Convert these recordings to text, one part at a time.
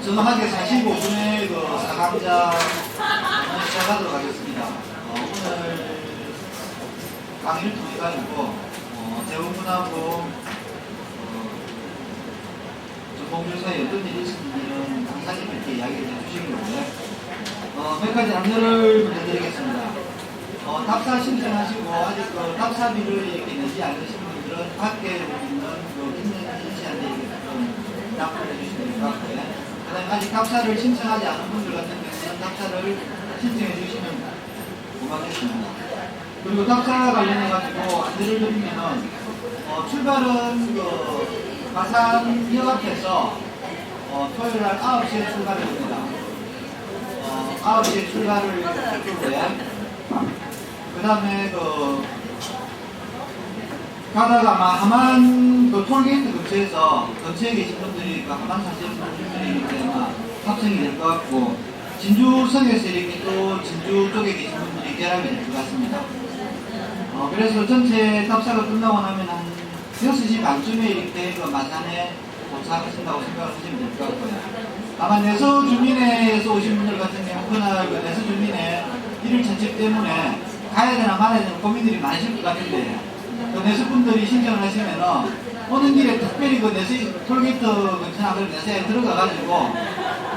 정확하게 45분의 그 4강자 시작하도록 하겠습니다. 오늘 강의를 통해 가지고 재원군하고 전봉주 사이에 어떤 일이 있었는지는 강사님 이렇게 이야기를 해주시길래 몇 가지 안내를 부탁드리겠습니다. 답사 신청하시고 아직 그 답사비를 이렇게 내지 않으신 분들은 밖에 있는 그 김현진 씨한테 좀 납부를 해주시면 될 것 같고요. 그다음에 아직 답사를 신청하지 않은 분들 같은 경우는 답사를 신청해 주시면 고맙겠습니다. 그리고 답사 관련해 가지고 안내를 드리면은 출발은 그 마산역 앞에서 토요일 날 9시에 출발을 합니다. 9시에 출발을 할 거고요. 그 다음에 가다가 하만 톨게이트 근처에 계신 분들이 하만 사시는 분들이 아마 합성이 될 것 같고, 진주성에서 이렇게 또 진주 쪽에 계신 분들이 결합이 될 것 같습니다. 그래서 전체 답사가 끝나고 나면 한 6시 반쯤에 이렇게 마산에 도착하신다고 생각을 하시면 될 것 같고요. 아마 내서 주민회에서 오신 분들 같은 경우 그날 내서 주민회 일일 전집 때문에 가야 되나 말아야 되나 고민들이 많으실 것 같은데, 그 내수 분들이 신청을 하시면은 오는 길에 특별히 그 내수 톨게이트 근처나 내수에 들어가가지고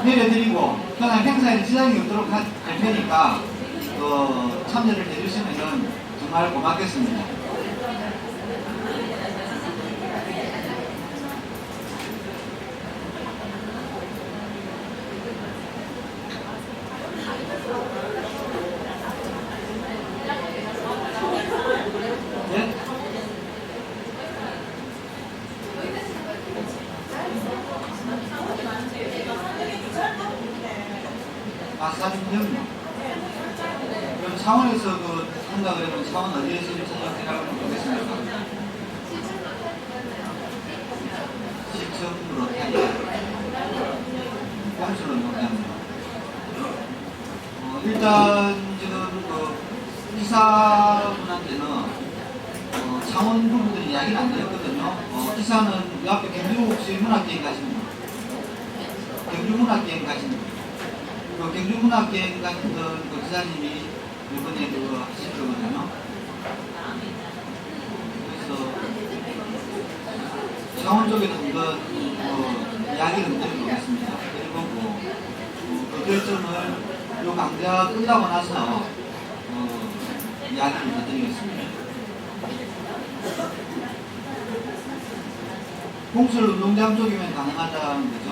내려드리고 그날 행사에 지장이 없도록 할 테니까 참여를 해주시면은 정말 고맙겠습니다. 마산역. 그럼 창원에서 한다 그러면 창원 어디에서 찾아가라고 보겠습니까? 시청으로 타야 꼼수로 논의합니다. 일단 지금 기사분한테는 창원 부분들이 이야기는 안 드렸거든요. 기사는 그 앞에 경주 혹시 문학여행 가십니까? 경주 문학여행 가십니까? 경주 문학여행 같은 그 기사님이 이번에 하실 거거든요. 그래서 창원 쪽에는 한번 이야기를 드려보겠습니다. 그리고 그 결정을 이 강좌 끝나고 나서 이야기를 드리겠습니다. 공설 운동장 쪽이면 가능하다는 거죠.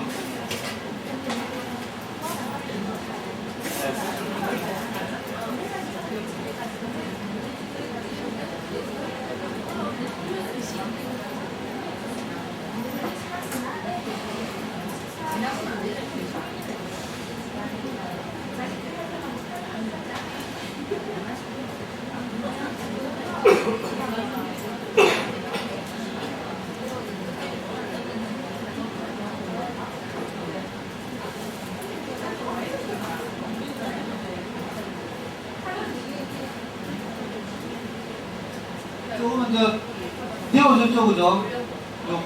조금은 대호 저쪽으로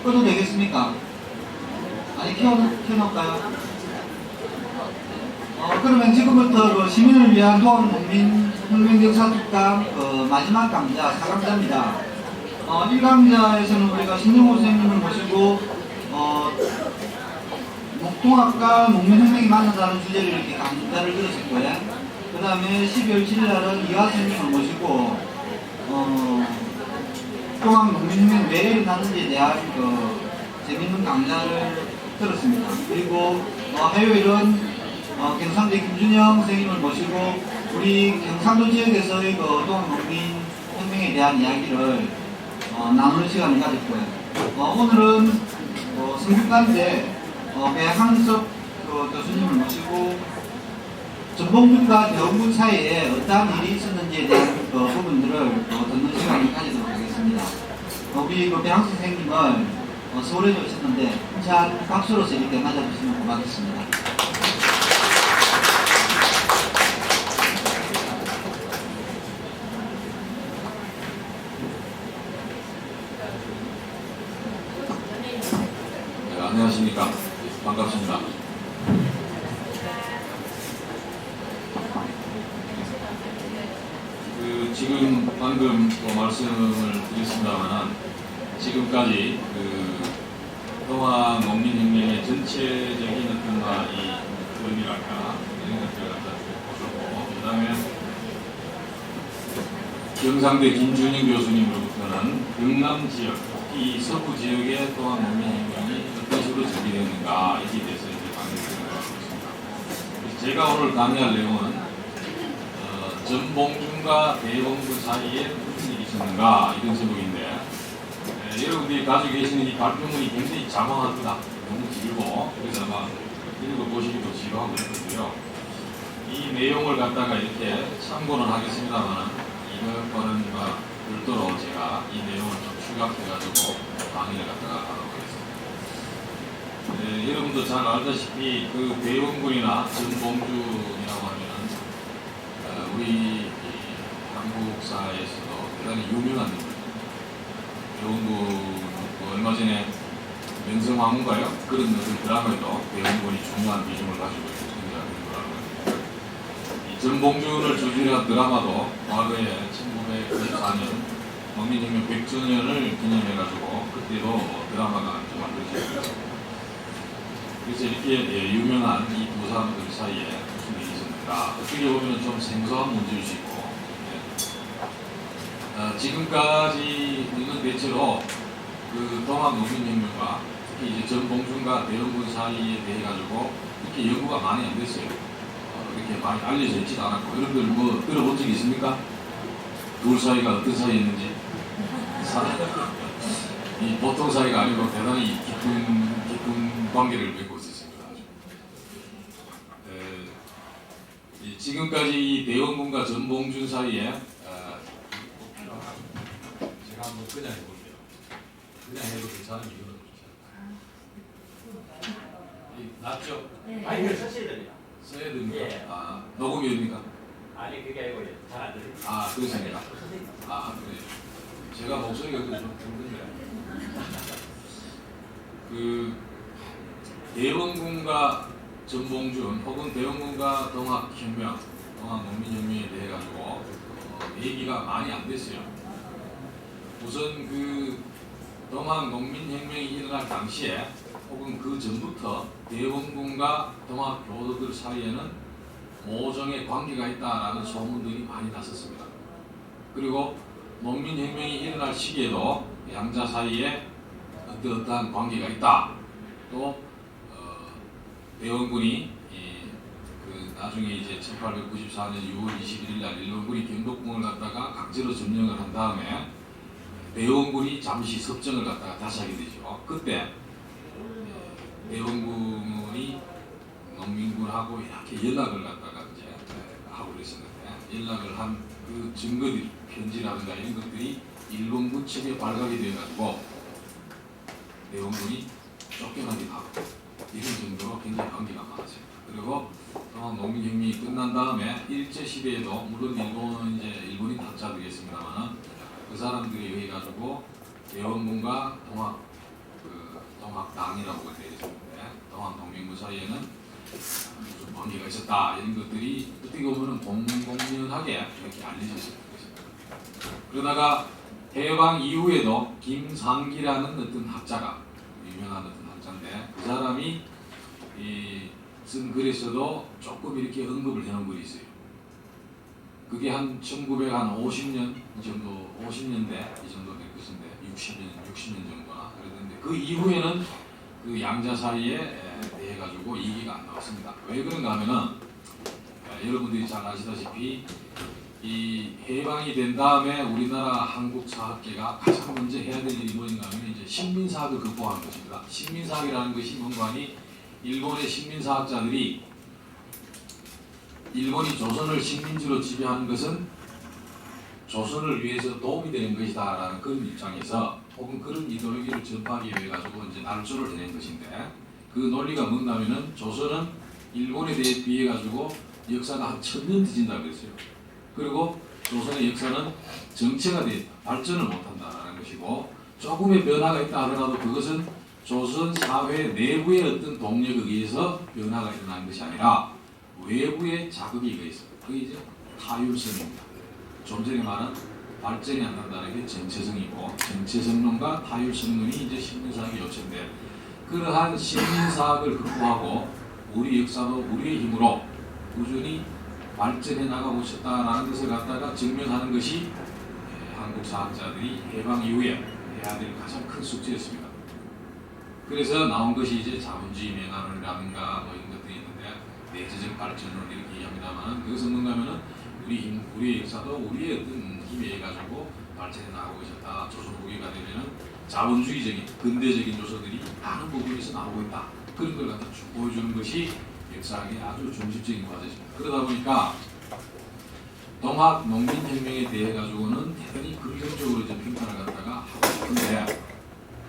꺼도 되겠습니까? 아니 켜놓을까요? 그러면 지금부터 시민을 위한 도안농민혁명역사특강 마지막 강좌 4강자입니다. 1강자에서는 우리가 신정호 선생님을 모시고 목통합과 농민혁명이 만나다는 주제를 이렇게 강좌를 들으셨고요. 그 다음에 12월 7일날은 이화 선생님을 모시고 동학 농민혁명 왜 일어났는지에 대한 재밌는 강좌를 들었습니다. 그리고 화요일은 경상도 김준영 선생님을 모시고 우리 경상도 지역에서의 동학 농민혁명에 대한 이야기를 나누는 시간을 가졌고요. 오늘은 성균관대 배항석 교수님을 모시고 전봉군과 대원군 사이에 어떠한 일이 있었는지에 대한 부분들을 듣는 시간을 가지도록 하겠습니다. 우리 배항석 선생님을 서울에 오셨는데 자 박수로서 이렇게 맞아주시면 고맙겠습니다. 안녕하십니까. 반갑습니다. 지금 방금 말씀을 드렸습니다만 지금까지 동학 농민혁명의 전체적인 어떤 이 원리랄까 이런 것들을 갖다 보셨고, 그다음에 경상대 김준영 교수님으로부터는 경남 지역, 특히 이 서부 지역의 동학 농민혁명이 어떤 식으로 전개되었는가 이에 대해서 이제 강의를 드리고 있습니다. 제가 오늘 강의할 내용은 전봉준과 대원군 사이에 무슨 일이 있었는가 이런 제목인데, 여러분들이 가지고 계시는 이 발표문이 굉장히 장황합니다. 너무 길고 그래서 아마 읽어보시기도 지루하고 그렇고요. 이 내용을 갖다가 이렇게 참고는 하겠습니다만 이것과는 별도로 제가 이 내용을 좀 추가해가지고 강의를 갖다가 하도록 하겠습니다. 여러분도 잘 알다시피 그 대원군이나 전봉준이라고 하면은 우리 한국사에서도 대단히 유명한 인물입니다. 대원군 얼마 전에 명성황후인가요? 그런 어떤 드라마에도 대원군이 중요한 비중을 가지고 있는 거라고. 이 전봉준을 주제로 한 드라마도 과거에 1994년 농민혁명 100주년을 기념해가지고 그때도 드라마가 좀 만들어졌어요. 그래서 이렇게 유명한 이 두 사람들 사이에 무슨 일이 있었는가, 어떻게 보면 좀 생소한 문제일 수 있고, 지금까지 이건 대체로 그 동학 농민혁명과 특히 이제 전봉준과 대원군 사이에 대해 가지고 이렇게 연구가 많이 안 됐어요. 이렇게 많이 알려져 있지도 않았고. 여러분들 뭐 들어본 적 있습니까? 둘 사이가 어떤 사이였는지? 이 보통 사이가 아니고 대단히 깊은 관계를 맺고 있었습니다. 지금까지 이 대원군과 전봉준 사이에 제가 한번 그냥 해볼게요. 그냥 해도 괜찮은 이유는 낫죠? 네. 아니, 이거 쓰셔야 됩니다. 써야 됩니까? 예. 녹음이 됩니까? 아니, 그게 아니고 잘 안 들립니다. 그렇습니까? 그래요. 제가 목소리가 좀 힘든데. 그 대원군과 전봉준 혹은 대원군과 동학혁명, 동학농민혁명에 대해 가지고 얘기가 많이 안 됐어요. 우선 그 동학농민혁명이 일어날 당시에 혹은 그 전부터 대원군과 동학교도들 사이에는 모종의 관계가 있다라는 소문들이 많이 났었습니다. 그리고 농민혁명이 일어날 시기에도 양자 사이에 어떠한 관계가 있다. 또 대원군이 나중에 이제 1894년 6월 21일 날 일본군이 경복궁을 갖다가 강제로 점령을 한 다음에 대원군이 잠시 섭정을 갖다가 다시 하게 되죠. 그때 대원군이 농민군하고 이렇게 연락을 갖다가 이제 하고 그랬었는데, 연락을 한 그 증거들, 편지라든가 이런 것들이 일본군 측에 발각이 되어가지고 대원군이 쫓겨나기도 하고 이런 정도로 굉장히 관계가 많았습니다. 그리고 농민혁명이 끝난 다음에 일제시대에도 물론 일본인 학자들이었습니다만 그 사람들에 의해 가지고 대원군과 동학당이라고 되어 있었는데 동학농민군 사이에는 무슨 관계가 있었다, 이런 것들이 어떻게 보면 공공연하게 이렇게 알려져 있었던 것입니다. 그러다가 해방 이후에도 김상기라는 어떤 학자가, 유명한 어떤 학자인데 그 사람이 쓴 글에서도 조금 이렇게 언급을 해놓은 글이 있어요. 그게 한 1950년 정도, 50년대 이 정도 될 것인데 60년 정도나 그랬는데 그 이후에는 그 양자 사이에 대해 가지고 얘기가 안 나왔습니다. 왜 그런가 하면은 여러분들이 잘 아시다시피 이 해방이 된 다음에 우리나라 한국 사학계가 가장 먼저 해야 될 일이 뭐인가 하면 이제 식민사학을 극복하는 것입니다. 식민사학이라는 것이 뭔가 하니 일본의 식민사학자들이 일본이 조선을 식민지로 지배하는 것은 조선을 위해서 도움이 되는 것이다 라는 그런 입장에서 혹은 그런 이데올로기를 전파하기 위해 가지고 이제 날조를 해낸 것인데, 그 논리가 뭔가면은 조선은 일본에 비해 가지고 역사가 한 1000년 뒤진다고 그랬어요. 그리고 조선의 역사는 정체가 돼 발전을 못한다라는 것이고, 조금의 변화가 있다 하더라도 그것은 조선 사회 내부의 어떤 동력에 의해서 변화가 일어나는 것이 아니라 외부의 자극에 의해서, 그게 이제 타율성입니다. 좀 전에 말한 발전이 안 된다는 게 정체성이고 정체성론과 타율성론이 이제 식민사학의 요체인데 그러한 식민사학을 극복하고 우리 역사도 우리의 힘으로 꾸준히 발전해 나가고 싶다라는 것을 갖다가 증명하는 것이 한국 사학자들이 해방 이후에 해야 될 가장 큰 숙제였습니다. 그래서 나온 것이 이제 자본주의 맹학론이라든가 뭐 이런 것들이 있는데 내재적 발전론 이렇게 얘기합니다만 그것은 뭔가면은 우리의 역사도 우리의 어떤 힘에 의해 가지고 발전해 나가고 있었다. 조선 후기가 되면은 자본주의적인 근대적인 요소들이 많은 부분에서 나오고 있다. 그런 걸 갖다 쭉 보여주는 것이 역사학의 아주 중심적인 과제입니다. 그러다 보니까 동학 농민혁명에 대해 가지고는 대단히 긍정적으로 이제 평가를 갖다가 하고 싶은데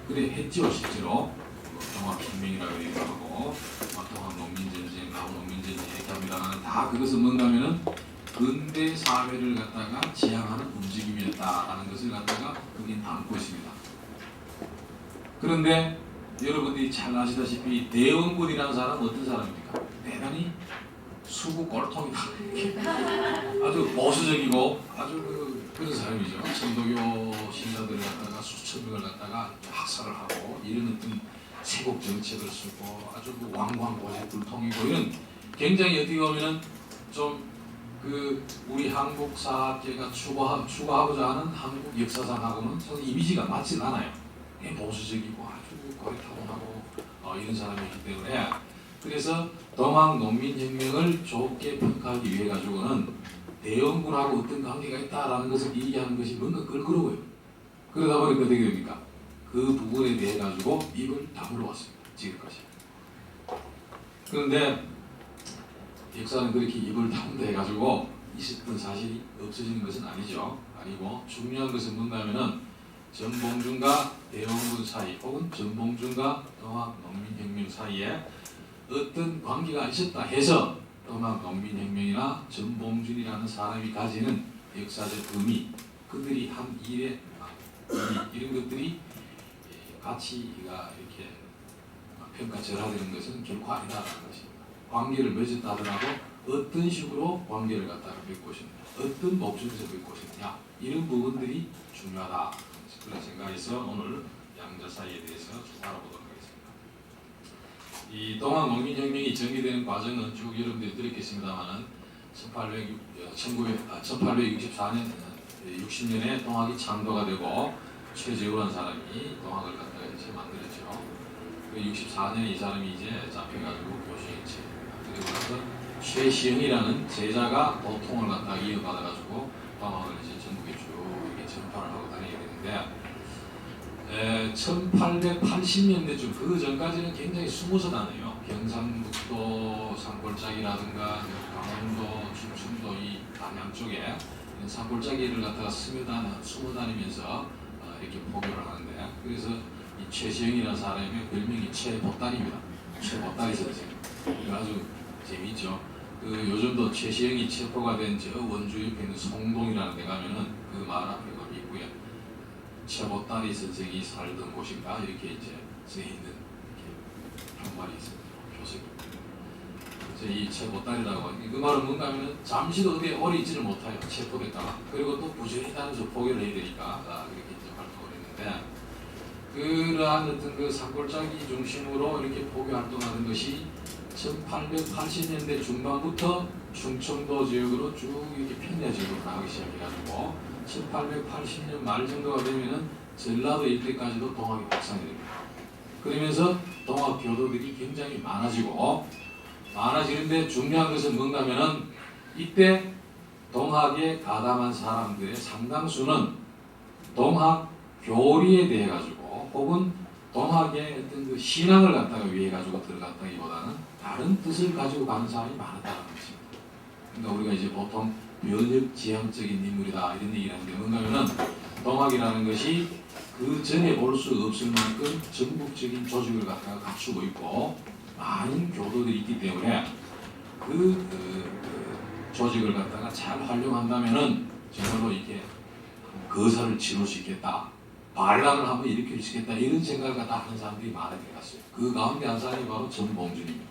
그래 했죠 실제로 동학혁명이라고 얘기하고 동학 농민전쟁, 남한 농민전쟁 이렇게 합니다만 다 그것은 뭔가면은 근대 사회를 갖다가 지향하는 움직임이었다라는 것을 갖다가 거긴 담고 있습니다. 그런데 여러분들이 잘 아시다시피 대원군이라는 사람은 어떤 사람입니까? 대단히 수구 꼴통이다. 아주 보수적이고 아주 그런 사람이죠. 천도교 신자들을 갖다가 수천 명을 갖다가 학살을 하고 이런 어떤 세국 정책을 쓰고 아주 그 왕왕고제 불통이고 이런 굉장히 어떻게 보면은 좀 그 우리 한국 사학계가 추구하고자 하는 한국 역사상하고는 저는 이미지가 맞지 않아요. 보수적이고 아주 고리타분하고 이런 사람이기 때문에 그래서 동학 농민혁명을 좋게 평가하기 위해 가지고는 대원군하고 어떤 관계가 있다라는 것을 얘기하는 것이 뭔가 껄끄러워요. 그러다 보니까 어떻게 됩니까? 그 부분에 대해 가지고 입을 다물어 왔습니다. 지금까지. 그런데 역사는 그렇게 입을 다문다 해가지고 있었던 사실이 없어지는 것은 아니죠. 아니고 중요한 것은 뭔가 하면은 전봉준과 대원군 사이 혹은 전봉준과 동학 농민혁명 사이에 어떤 관계가 있었다 해서 동학 농민혁명이나 전봉준이라는 사람이 가지는 역사적 의미 그들이 한 일의 의미 이런 것들이 가치가 이렇게 평가절하되는 것은 결코 아니다라는 것입니다. 관계를 맺었다 하더라도 어떤 식으로 관계를 갖다가 맺고 있느냐 어떤 목적에서 맺고 있느냐 이런 부분들이 중요하다 그런 생각에서 오늘 양자 사이에 대해서 좀 알아보도록 하겠습니다. 이 동학 농민혁명이 전개되는 과정은 쭉 여러분들이 들었겠습니다만은 1864년 60년에 동학이 창도가 되고 최재우라는 사람이 동학을 갖다가 이제 만들었죠. 64년에 이 사람이 이제 잡혀가지고 교수에 채입니다. 그리고 나서 최시영이라는 제자가 도통을 갖다가 이어받아가지고 동학을 이제 전국에 쭉 이렇게 전파를 하고 다니게 되는데 1880년대쯤 그 전까지는 굉장히 숨어서다녀요. 경상북도 산골짜기라든가 강원도, 충청도 이 남양 쪽에 산골짜기를 갖다가 숨어 다니면서 이렇게 포교를 하는데 그래서 이 최시영이라는 사람의 별명이 최보따리입니다. 최보따리 선생. 아주 재미있죠. 그 요즘도 최시영이 체포가 된 저 원주 옆에 있는 송동이라는 데 가면은 그 말 앞에 거기 있고요. 최보따리 선생이 살던 곳인가 이렇게 이제 써 있는 이렇게 한말이 있습니다. 표석이. 그래서 이 최보따리라고 그 말은 뭔가 하면은 잠시도 어디에 오래 있지를 못해요. 체포됐다가 그리고 또 부지런히 다니면서 포기를 해야 되니까 이렇게 이제 활동을 했는데. 그러한 어떤 그 산골짜기 중심으로 이렇게 포교 활동하는 것이 1880년대 중반부터 충청도 지역으로 쭉 이렇게 편야 지역으로 나가기 시작해가지고 1880년 말 정도가 되면은 전라도 일대까지도 동학이 확산이 됩니다. 그러면서 동학 교도들이 굉장히 많아지는데 중요한 것은 뭔가면은 이때 동학에 가담한 사람들의 상당수는 동학 교리에 대해 가지고 혹은 동학의 어떤 그 신앙을 갖다가 위해 가지고 들어갔다기보다는 다른 뜻을 가지고 가는 사람이 많았다는 것입니다. 그러니까 우리가 이제 보통 면역 지향적인 인물이다 이런 얘기를 하는데 뭔가면은 동학이라는 것이 그 전에 볼 수 없을 만큼 전국적인 조직을 갖다가 갖추고 있고 많은 교도들이 있기 때문에 그 조직을 갖다가 잘 활용한다면은 정말로 이렇게 거사를 치룰 수 있겠다. 반란을 한번 일으킬 수 있겠다 이런 생각을 갖다 하는 사람들이 많아져 갔어요. 그 가운데 한 사람이 바로 전봉준입니다.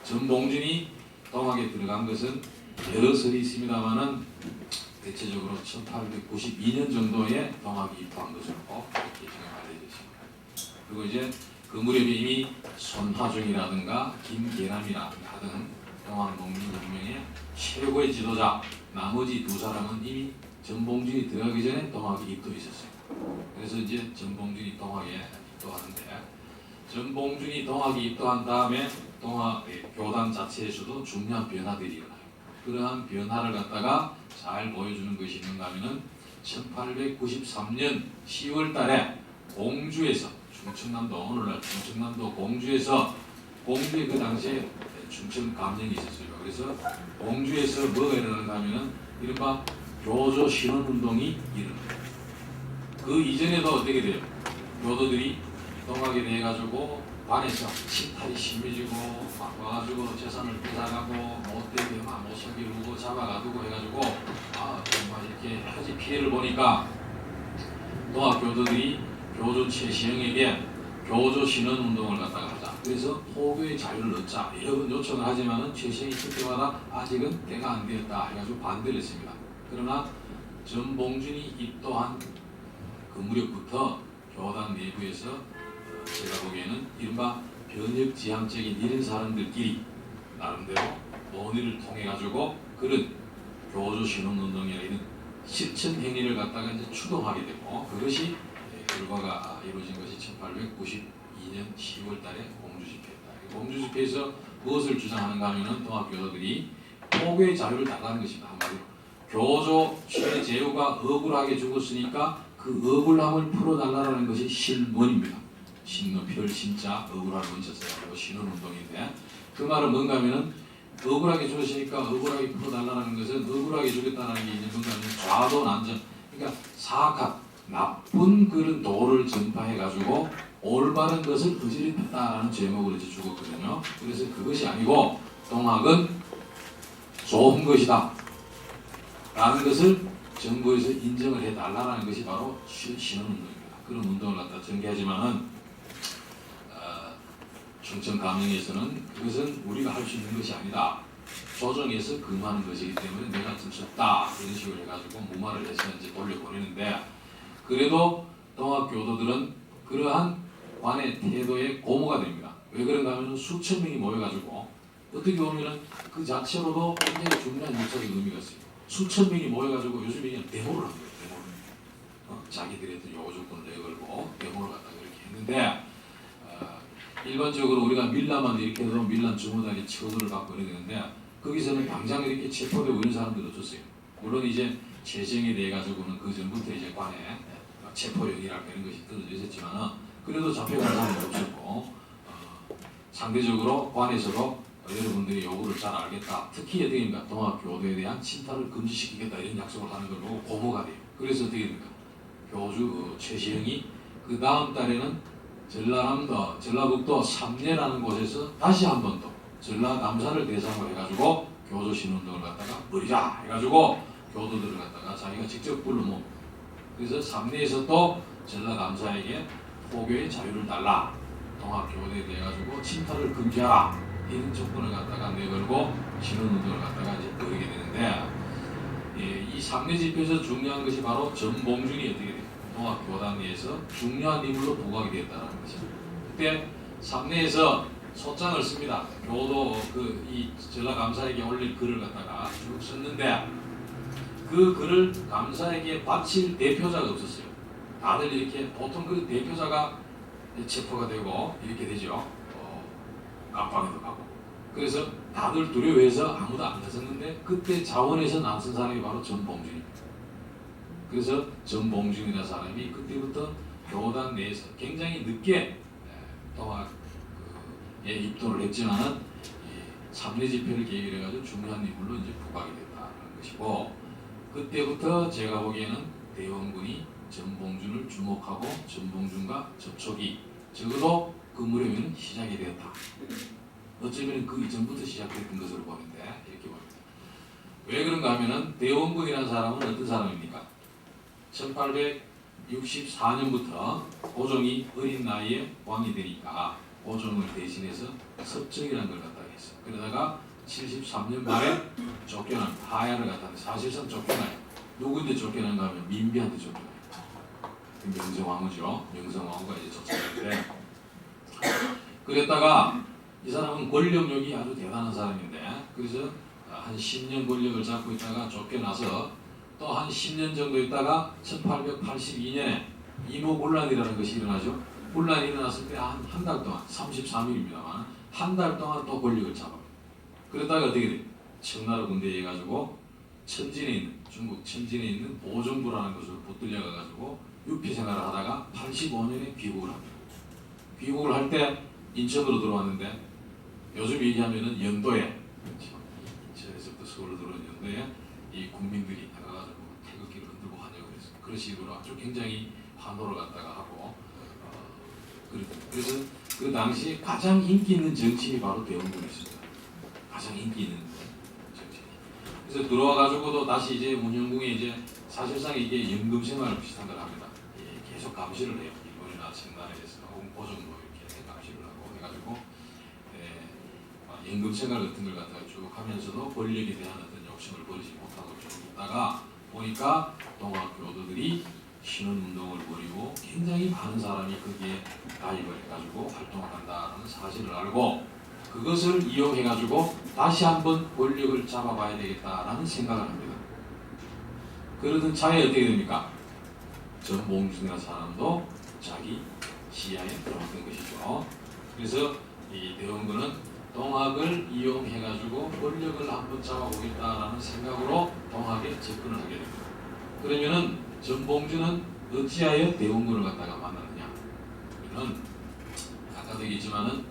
전봉준이 동학에 들어간 것은 여러 설이 있습니다만은 대체적으로 1892년 정도에 동학이 입도한 것으로 이렇게 지금 알려져 있습니다. 그리고 이제 그 무렵에 이미 손화중이라든가 김계남이라든가 등 동학 농민혁명의 최고의 지도자 나머지 두 사람은 이미 전봉준이 들어가기 전에 동학에 입도했었어요. 그래서 이제 전봉준이 동학에 입도하는데 전봉준이 동학에 입도한 다음에 동학 교단 자체에서도 중요한 변화들이 일어나요. 그러한 변화를 갖다가 잘 보여주는 것이 있는가 하면은 1893년 10월 달에 공주에서 충청남도 오늘날 충청남도 공주에서 공주의 그 당시에 충청 감정이 있었어요. 그래서 공주에서 뭐가 일어나는가 하면은 이른바 교조 신원운동이 일어납니다. 그 이전에도 어떻게 돼요? 교도들이 동학에 대해 가지고 관에서 침탈이 심해지고 막 와가지고 재산을 뺏어가고 못되게 막 못살게 울고 잡아가지고 해가지고 정말 이렇게 하지 피해를 보니까 동학 교도들이 교조 최시영에게 교조 신원 운동을 갖다가 하자. 그래서 포교의 자유를 얻자 여러 번 요청을 하지만은 최시영이 그때마다 아직은 때가 안 되었다 해가지고 반대를 했습니다. 그러나 전봉준이 입도한 그 무렵부터 교단 내부에서 제가 보기에는 이른바 변혁지향적인 이런 사람들끼리 나름대로 논의를 통해 가지고 그런 교조 신원운동이나 이런 실천 행위를 갖다가 이제 추동하게 되고 그것이 결과가 이루어진 것이 1892년 10월 달에 공주 집회였다. 공주 집회에서 무엇을 주장하는가 하면은 동학 교도들이 포교의 자유를 달라는 것입니다. 한마디로 교조 최재우가 억울하게 죽었으니까 그 억울함을 풀어달라는 것이 신원입니다. 신노 별 신자 억울함을 얹혀서 신원운동인데 그 말은 뭔가 하면은 억울하게 죽었으니까 억울하게 풀어달라는 것은 억울하게 죽였다는 게 이제 뭔가 하면 좌도 난전 그러니까 사악한 나쁜 그런 도를 전파해 가지고 올바른 것을 어지럽혔다라는 제목으로 이제 죽었거든요. 그래서 그것이 아니고 동학은 좋은 것이다 라는 것을 정부에서 인정을 해달라는 것이 바로 신원운동입니다. 그런 운동을 갖다 전개하지만은 충청 감영에서는 그것은 우리가 할 수 있는 것이 아니다. 조정에서 금하는 것이기 때문에 내가 좀 졌다 이런 식으로 해가지고 무마를 해서 이제 돌려보내는데 그래도 동학 교도들은 그러한 관의 태도에 고무가 됩니다. 왜 그런가 하면 수천 명이 모여가지고 어떻게 보면은 그 자체로도 굉장히 중요한 역사적 의미가 있어요. 수천 명이 모여가지고 요즘에 그냥 데모를 한 거예요. 데모를. 자기들의 요구 조건을 내걸고 데모를 갖다가 이렇게 했는데 일반적으로 우리가 밀라만 이렇게 해서 밀란 주무단이 처벌을 받고 이래야 되는데 거기서는 당장 이렇게 체포되고 이런 사람들 없었어요. 물론 이제 재정에 대해 가지고는 그 전부터 이제 관에 체포령이랄까 이런 것이 떨어져 있었지만은 그래도 잡혀간 사람이 없었고 상대적으로 관에서도 여러분들이 요구를 잘 알겠다. 특히 어떻게 됩니까? 동학 교도에 대한 침탈을 금지시키겠다 이런 약속을 하는 걸 보고 고무가 돼요. 그래서 어떻게 됩니까? 교주 최시영이 그 다음 달에는 전라남도, 전라북도 삼례라는 곳에서 다시 한 번 더 전라남사를 대상으로 해가지고 교조 신운동을 갖다가 벌이자 해가지고 교도들을 갖다가 자기가 직접 불러 모읍니다. 그래서 삼례에서 또 전라남사에게 포교의 자유를 달라, 동학 교도에 대해 가지고 침탈을 금지하라 이런 조건을 갖다가 내걸고 신운운동을 갖다가 이제 벌이게 되는데 이 삼례 집회에서 중요한 것이 바로 전봉준이 어떻게 돼요? 동학 교단 내에서 중요한 인물로 부각이 되었다는 것입니다. 그때 삼례에서 소장을 씁니다. 교도 이 전라감사에게 올릴 글을 갖다가 쭉 썼는데 그 글을 감사에게 바칠 대표자가 없었어요. 다들 이렇게 보통 그 대표자가 체포가 되고 이렇게 되죠. 깜빵에도 가고. 그래서 다들 두려워해서 아무도 안 나섰는데 그때 자원에서 나선 사람이 바로 전봉준입니다. 그래서 전봉준이라는 사람이 그때부터 교단 내에서 굉장히 늦게 동학에 입도를 했지만은 삼례 집회를 계기로 해가지고 중요한 인물로 이제 부각이 됐다는 것이고 그때부터 제가 보기에는 대원군이 전봉준을 주목하고 전봉준과 접촉이 적어도 그 무렵에는 시작이 되었다. 어쩌면 그 이전부터 시작됐던 것으로 보는데 이렇게 봅니다. 왜 그런가 하면은 대원군이라는 사람은 어떤 사람입니까? 1864년부터 고종이 어린 나이에 왕이 되니까 고종을 대신해서 섭정이라는 걸 갖다가 했어요. 그러다가 73년 말에 쫓겨난 하야를 갖다가 사실상 쫓겨나요. 누구한테 쫓겨난가 하면 민비한테 쫓겨나요. 명성황후죠. 명성황후가 이제 쫓겨났는데, 그랬다가 이 사람은 권력력이 아주 대단한 사람인데, 그래서 한 10년 권력을 잡고 있다가 쫓겨나서 또 한 10년 정도 있다가 1882년에 이모군란이라는 것이 일어나죠. 군란이 일어났을 때 한 달 동안, 33일입니다만 한 달 동안 또 권력을 잡아요. 그러다가 어떻게 돼요? 청나라 군대에 해가지고 천진에 있는, 중국 천진에 있는 보정부라는 것을 붙들려 가지고 유피 생활을 하다가 85년에 귀국을 합니다. 귀국을 할 때 인천으로 들어왔는데, 요즘 얘기하면은 연도에, 인천에서부터 서울로 들어온 연도에 이 국민들이 나가가지고 태극기를 흔들고 환영을 했어요. 그런 식으로 아주 굉장히 환호를 갖다가 하고, 그래서 그 당시 가장 인기 있는 정치인이 바로 대원군이었습니다. 가장 인기 있는 정치인. 그래서 들어와가지고도 다시 이제 문영궁에 이제 사실상 이게 연금 생활 비슷한 걸 합니다. 예, 계속 감시를 해요. 일본이나 청나라에서 혹은 보정도 이렇게 감시를 하고 해가지고, 연금 생활 같은 걸 갖다가 쭉 하면서도 권력에 대한 어떤 욕심을 버리지 못하고 쭉 있다가 보니까 동학 교도들이 신원운동을 벌이고 굉장히 많은 사람이 거기에 가입을 해가지고 활동을 한다는 사실을 알고, 그것을 이용해가지고 다시 한번 권력을 잡아봐야 되겠다라는 생각을 합니다. 그러던 차에 어떻게 됩니까? 전봉준이라는 사람도 자기 시야에 들어왔던 것이죠. 그래서 이 대원군은 동학을 이용해가지고 권력을 한번 잡아보겠다라는 생각으로 동학에 접근을 하게 됩니다. 그러면은 전봉준은 어찌하여 대원군을 갖다가 만났느냐? 그러면 아까도 얘기했지만은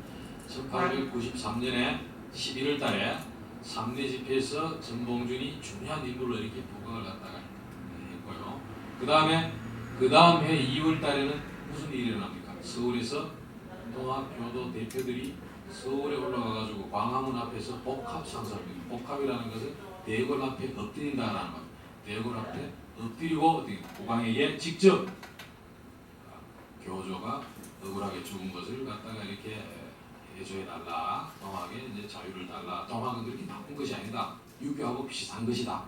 1893년에 11월 달에 3대 집회에서 전봉준이 중요한 인물로 이렇게 부각을 갖다가 했고요. 그 다음 해 2월 달에는 무슨 일이 일어납니까? 서울에서 동학교도 대표들이 서울에 올라가가지고 광화문 앞에서 복합 상사합니다. 복합이라는 것은 대궐 앞에 엎드린다라는 것. 대궐 앞에 엎드리고 국왕에게 직접 교조가 억울하게 죽은 것을 갖다가 이렇게 해줘해달라. 동학에 이제 자유를 달라. 동학은 그렇게 나쁜 것이 아니다. 유교하고 비슷한 것이다.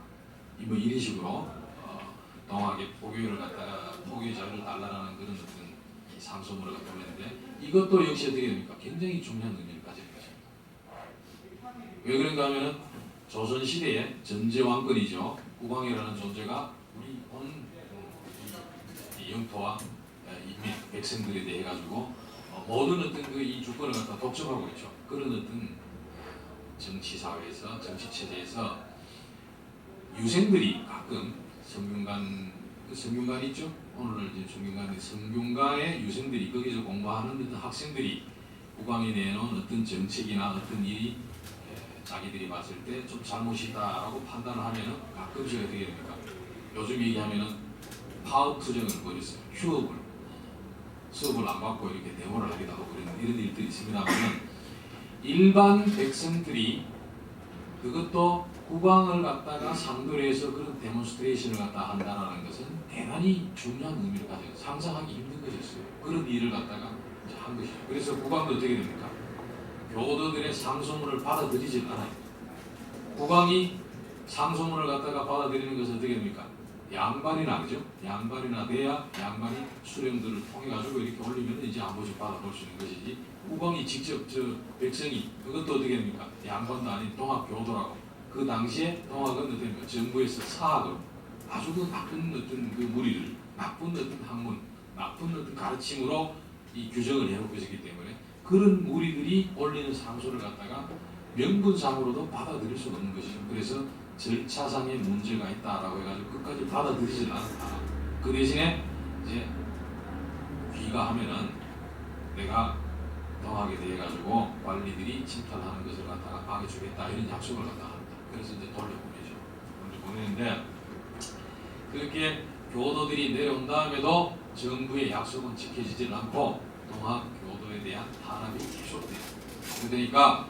뭐 이런 식으로 동학의 포교를 갖다가 포교의 자유를 달라라는 그런 어떤 상소문을 갖다 올렸는데, 이것도 역시 어떻게 됩니까? 굉장히 중요한 의미를 가지고 있습니다. 왜 그런가 하면은 조선 시대에 전제왕권이죠. 국왕이라는 존재가 우리 온 영토와 인민 백성들에 대해 가지고 모든 어떤 그 이 주권을 갖다 독점하고 있죠. 그런 어떤 정치 사회에서, 정치 체제에서 유생들이 가끔 성균관 있죠. 오늘 이제 성균관에 성균관의 유생들이 거기서 공부하는 어떤 학생들이 국왕이 내놓은 어떤 정책이나 어떤 일이 자기들이 봤을 때 좀 잘못이다라고 판단을 하면은 가끔씩 어떻게 됩니까? 요즘 얘기하면은 파업 투쟁을 벌였어요. 수업을 안 받고 이렇게 데모를 하기도 하고 이런 일들이 있습니다만은, 일반 백성들이 그것도 국왕을 갖다가 상대로 해서 그런 데몬스트레이션을 갖다 한다는 것은 대단히 중요한 의미를 가져요. 상상하기 힘든 것이었어요. 그런 일을 갖다가 이제 한 것이죠. 그래서 국왕도 어떻게 됩니까? 교도들의 상소문을 받아들이질 않아요. 국왕이 상소문을 갖다가 받아들이는 것은 어떻게 됩니까? 양반이나, 그죠? 양반이나 돼야 양반이 수령들을 통해 가지고 이렇게 올리면 이제 한 번씩 받아볼 수 있는 것이지, 국왕이 직접 백성이, 그것도 어떻게 됩니까? 양반도 아닌 동학교도라고. 그 당시에 동학은 어떻게 됩니까? 정부에서 사학으로 아주 그 나쁜 어떤 그 무리를, 나쁜 어떤 학문, 나쁜 어떤 가르침으로 이 규정을 해놓고 있었기 때문에 그런 무리들이 올리는 상소를 갖다가 명분상으로도 받아들일 수 없는 것이죠. 그래서 절차상의 문제가 있다라고 해가지고 끝까지 받아들이질 않았다. 그 대신에 이제 귀가하면은 내가 동학에 대해 가지고 관리들이 침탈하는 것을 갖다가 막아주겠다 이런 약속을 갖다가 합니다. 그래서 이제 돌려보내는데, 그렇게 교도들이 내려온 다음에도 정부의 약속은 지켜지질 않고 동학 교도에 대한 탄압이 계속돼요. 그러니까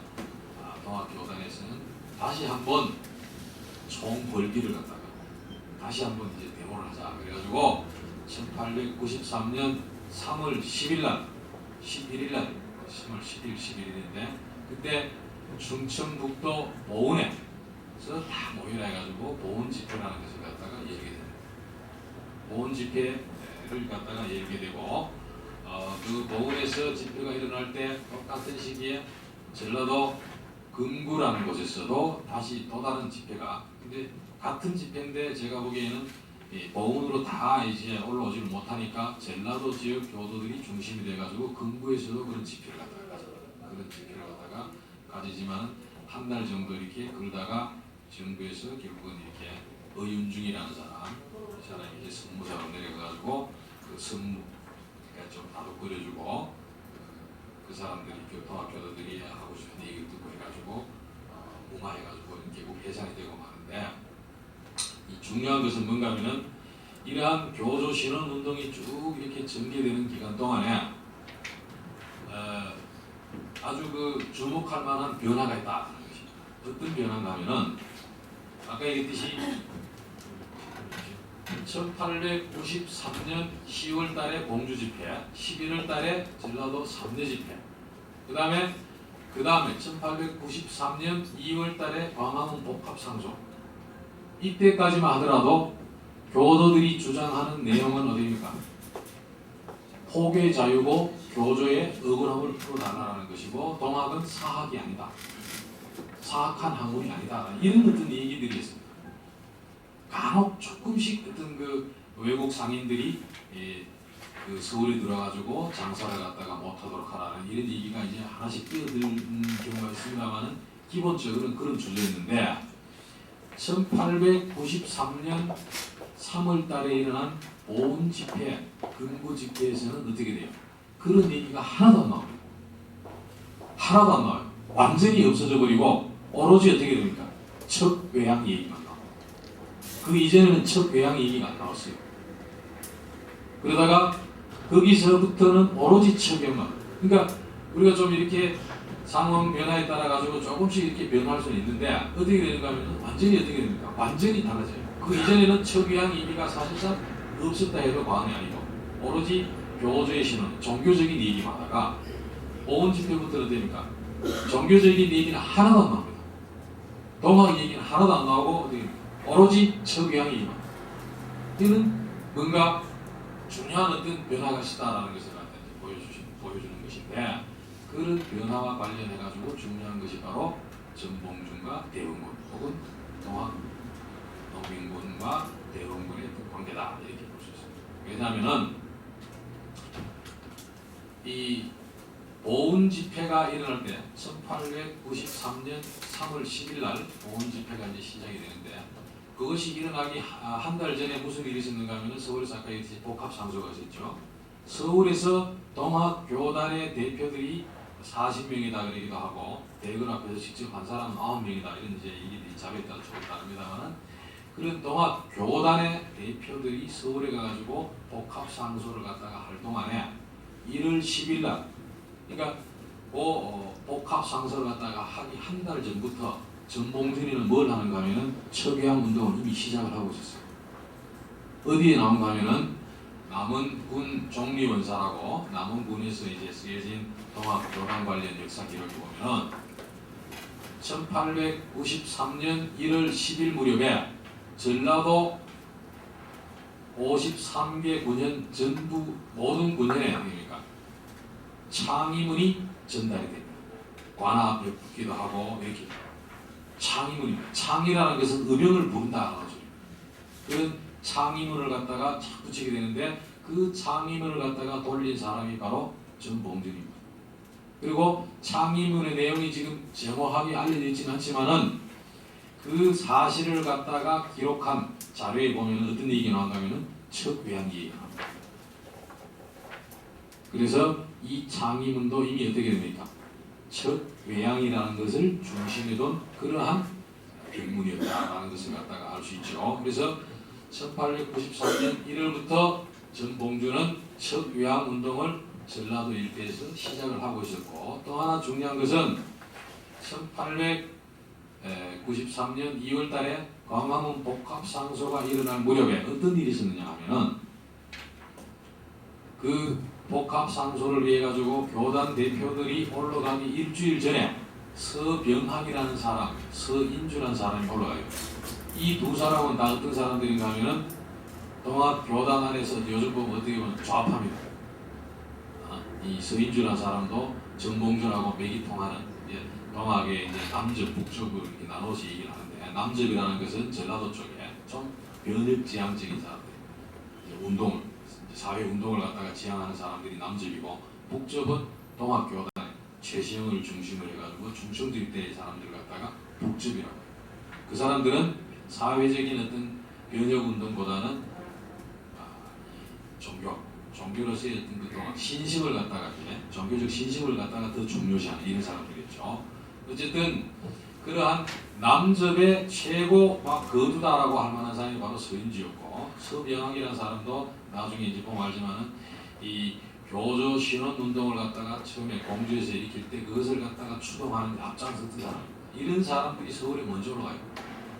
동학교단에서는 다시 한번 총궐기를 갖다가 다시 한번 이제 데모를 하자 그래가지고 1893년 3월 10일날 3월 10일 11일인데 그때 충청북도 보은에서 다 모여라 해가지고 보은 집회라는 것을 갖다가 열게 됩니다. 보훈 집회를 갖다가 열게 되고 그 보훈에서 집회가 일어날 때 똑같은 시기에 전라도 금구라는 곳에서도 다시 또 다른 집회가 근데 같은 집회인데 제가 보기에는 보훈으로 다 이제 올라오지를 못하니까 전라도 지역 교도들이 중심이 돼가지고 금구에서도 그런 집회를 갖다가 가졌다. 그런 집회를 갖다가 가지지만 한 달 정도 이렇게 그러다가 정부에서 결국은 이렇게 의윤중이라는 이 사람이 이제 선무사로 내려가가지고 그 선무 그러니까 좀 다독거려주고 그 사람들이 교도들이 하고 싶은 얘기를 듣고 해가지고 무마해가지고 결국 해산이 되고 마는데 이 중요한 것은 뭔가 하면은 이러한 교조 신원 운동이 쭉 이렇게 전개되는 기간 동안에 아주 그 주목할 만한 변화가 있다는 것입니다. 어떤 변화가 하면은 아까 얘기했듯이 1893년 10월 달에 공주 집회, 11월 달에 전라도 3대 집회, 그 다음에 1893년 2월 달에 광화문 복합상소 이때까지만 하더라도 교도들이 주장하는 내용은 어디입니까? 포교의 자유고 교조의 억울함을 풀어달라는 것이고 동학은 사학이 아니다. 사학한 학문이 아니다. 이런 어떤 얘기들이 있습니다. 간혹 조금씩 어떤 그 외국 상인들이 그 서울에 들어가지고 장사를 갖다가 못하도록 하라는 이런 얘기가 이제 하나씩 끼어드는 경우가 있습니다만은 기본적으로는 그런 주제였는데 1893년 3월 달에 일어난 보훈 집회, 금구 집회에서는 어떻게 돼요? 그런 얘기가 하나도 안 나옵니다. 하나도 안 나와요. 완전히 없어져 버리고 오로지 어떻게 됩니까? 척외양 얘기만 나옵니다. 그 이전에는 척외양 얘기가 안 나왔어요. 그러다가 거기서부터는 오로지 척외만. 그러니까 우리가 좀 이렇게 상황 변화에 따라 가지고 조금씩 이렇게 변화할 수는 있는데 어떻게 되는가 하면 완전히 어떻게 됩니까? 완전히 달라져요. 그 이전에는 척외양 얘기가 사실상 없었다 해도 과언이 아니고 오로지 교조의 신원, 종교적인 얘기만 하다가 보훈 집회부터는 됩니까? 종교적인 얘기는 하나도 안 나옵니다. 동학 얘기는 하나도 안 나오고 오로지 척외양 얘기만. 이는 뭔가 중요한 어떤 변화가 있다라는 것을 보여주는 것인데 그런 변화와 관련해가지고 중요한 것이 바로 전봉준과 대흥군 혹은 동학 농민군과 대흥군의 관계다 이렇게 볼 수 있습니다. 왜냐하면은 이 보훈 집회가 일어날 때 1893년 3월 10일 날 보훈 집회가 이제 시작이 되는데 그것이 일어나기 한 달 전에 무슨 일이 있었는가 하면 서울에서 아까 얘기했듯이 복합상소가 있었죠. 서울에서 동학 교단의 대표들이 40명이다 그러기도 하고 대건 앞에서 직접 한 사람은 9명이다 이런 이제 얘기들이 자백다는 쪽에 따릅니다만은 그런 동학 교단의 대표들이 서울에 가가지고 복합상소를 갖다가 할 동안에 1월 10일 날 그러니까 복합상소를 갖다가 하기 한 달 전부터 전봉준이는 뭘 하는가 하면은 척외양 운동을 이미 시작을 하고 있었어요. 어디에 나온가 하면은 남원군 종리원사라고 남원군에서 이제 쓰여진 동학 교단 관련 역사 기록에 보면은 1893년 1월 10일 무렵에 전라도 53개 군현 전부 모든 군현에 됩니까? 창의문이 전달이 됩니다. 관아 앞에 붙기도 하고 이렇게 창의문입니다. 창의라는 것은 의명을 부른다는 거죠. 그런 창의문을 갖다가 착 붙이게 되는데 그 창의문을 갖다가 돌린 사람이 바로 전봉준입니다. 그리고 창의문의 내용이 지금 정확하게 알려져 있지는 않지만은 그 사실을 갖다가 기록한 자료에 보면 어떤 얘기가 나온가 하면은 척외양 얘기가 나옵니다. 그래서 이 창의문도 이미 어떻게 됩니까? 척외양이라는 것을 중심에 둔 그러한 백문이었다라는 것을 갖다가 알 수 있죠. 그래서 1893년 1월부터 전봉준은 척외양 운동을 전라도 일대에서 시작을 하고 있었고 또 하나 중요한 것은 1893년 2월 달에 광화문 복합상소가 일어날 무렵에 어떤 일이 있었느냐 하면은 그 복합상소를 위해 가지고 교단 대표들이 올라가기 일주일 전에 서병학이라는 사람, 서인주라는 사람이 올라가요. 이 두 사람은 다 어떤 사람들인가 하면은 동학 교단 안에서 요즘 보면 어떻게 보면 좌파입니다. 이 서인주라는 사람도 정봉주라고 맥이 통하는 동학의 이제 남접, 북접을 이렇게 나눠서 얘기를 하는데, 남접이라는 것은 전라도 쪽에 좀 변혁지향적인 사람들, 운동을 사회 운동을 갖다가 지향하는 사람들이 남접이고, 북접은 동학 교단 최시영을 중심으로 해가지고 충청도입대의 사람들을 갖다가 북접이라고 해요. 그 사람들은 사회적인 어떤 변혁 운동보다는 종교로서의 어떤 그동안 신심을 갖다가 종교적 신심을 갖다가 더 중요시하는 이런 사람들이죠. 어쨌든 그러한 남접의 최고 막 거두다라고 할 만한 사람이 바로 서인주였고, 서병학이라는 사람도 나중에 이제 보면 알지만은 이 교조 신원 운동을 갖다가 처음에 공주에서 일으킬 때 그것을 갖다가 추동하는 데 앞장섰던 사람입니다. 이런 사람들이 서울에 먼저 올라가요.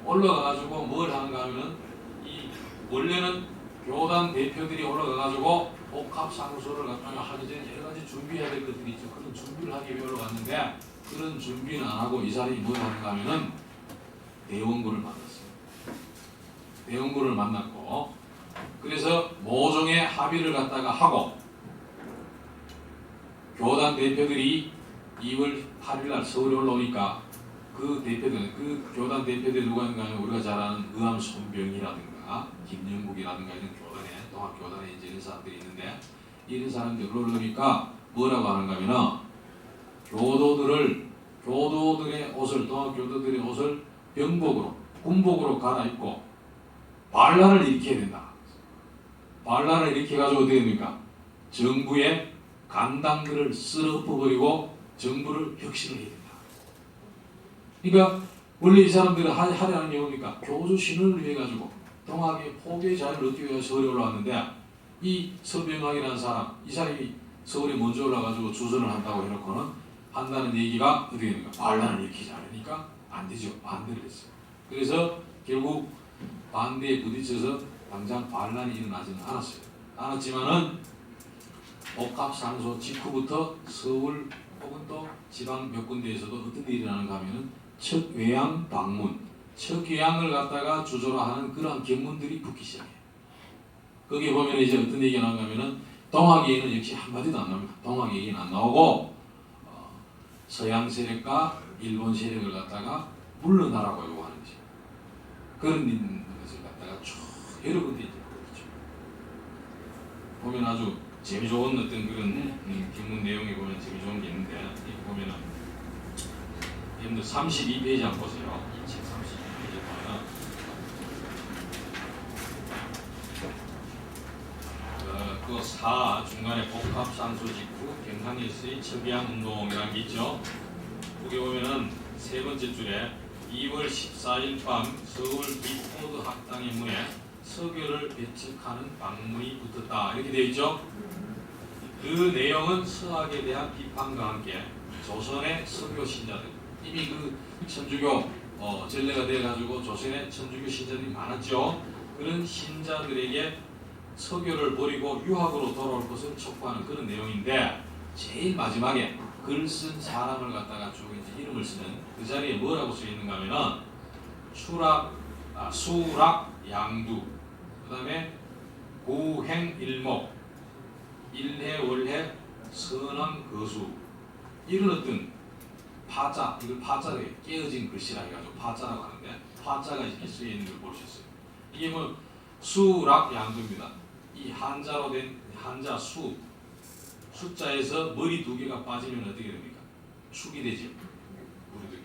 올라가가지고 뭘 하는가 하면은 이 원래는 교단 대표들이 올라가가지고 복합상소를 갖다가 하기 전에 여러 가지 준비해야 될 것들이 있죠. 그런 준비를 하기 위해 올라갔는데, 그런 준비는 안 하고 이 사람이 뭘 하는가 하면은 대원군을 만났어요. 대원군을 만났고, 그래서 모종의 합의를 갖다가 하고, 교단 대표들이 2월 8일날 서울에 올라오니까 그 대표들, 그 교단 대표들이 누가 있는가 하면 우리가 잘 아는 의암 손병이라든가 김영국이라든가 이런 교단에, 동학 교단에 이제 이런 사람들이 있는데, 이런 사람들이 올라오니까 뭐라고 하는가 하면은 교도들의 옷을, 동학 교도들의 옷을 병복으로, 군복으로 갈아입고 반란을 일으켜야 된다. 반란을 일으켜가지고 어떻게 됩니까? 정부의 간당들을 쓸어 엎어버리고 정부를 혁신을 해야 된다. 그러니까 원래 이 사람들은 하려는 게 뭡니까? 교조 신원을 위해 가지고 동학의 포교의 자유를 얻기 위해서 서울에 올라왔는데, 이 서병학이라는 사람, 이 사람이 서울에 먼저 올라가지고 주선을 한다고 해놓고는 한다는 얘기가 어떻게 됩니까? 반란을 일으키지 않으니까 안 되죠. 반대를 했어요. 그래서 결국 반대에 부딪혀서 당장 반란이 일어나지는 않았어요. 않았지만은 복합상소 직후부터 서울 혹은 또 지방 몇 군데에서도 어떤 일이 일어나는가 하면은 척외양 방문, 척외양을 갖다가 주조로 하는 그러한 견문들이 붙기 시작해요. 거기에 보면 이제 어떤 얘기가 나오는가 하면은 동학 얘기는 역시 한마디도 안 나옵니다. 동학 얘기는 안 나오고 서양 세력과 일본 세력을 갖다가 물러나라고 요구하는 거죠. 그런 것을 갖다가 쭉 여러 군데 이제 그렇죠. 보면 아주 재미 좋은 어떤 그런 경문 내용에 보면 재미 좋은 게 있는데, 이거 보면은 여러분들 32페이지 한번 보세요. 이 책 32페이지 보면은 그 4 중간에 복합상소 직후 경상일서의 척외양 운동이라는 게 있죠. 거기 보면은 세 번째 줄에 2월 14일 밤 서울 비포드 학당의 문에 서교를 배척하는 방문이 붙었다, 이렇게 되어 있죠. 그 내용은 서학에 대한 비판과 함께 조선의 서교 신자들, 이미 그 천주교 전례가 돼가지고 조선의 천주교 신자들이 많았죠. 그런 신자들에게 서교를 버리고 유학으로 돌아올 것을 촉구하는 그런 내용인데, 제일 마지막에 글 쓴 사람을 갖다가 쭉 이제 이름을 쓰는 그 자리에 뭐라고 써 있는가 하면은 수락 양두, 그 다음에 구행일목, 일해월해 선왕 거수, 이런 어떤 파자, 이걸 파자로 깨어진 글씨라 해가지고 파자라고 하는데, 파자가 이렇게 쓰여 있는 걸 볼 수 있어요. 이게 뭐 수락 양두입니다. 이 한자로 된 한자 숫자에서 머리 두 개가 빠지면 어떻게 됩니까? 축이 되죠. 우리도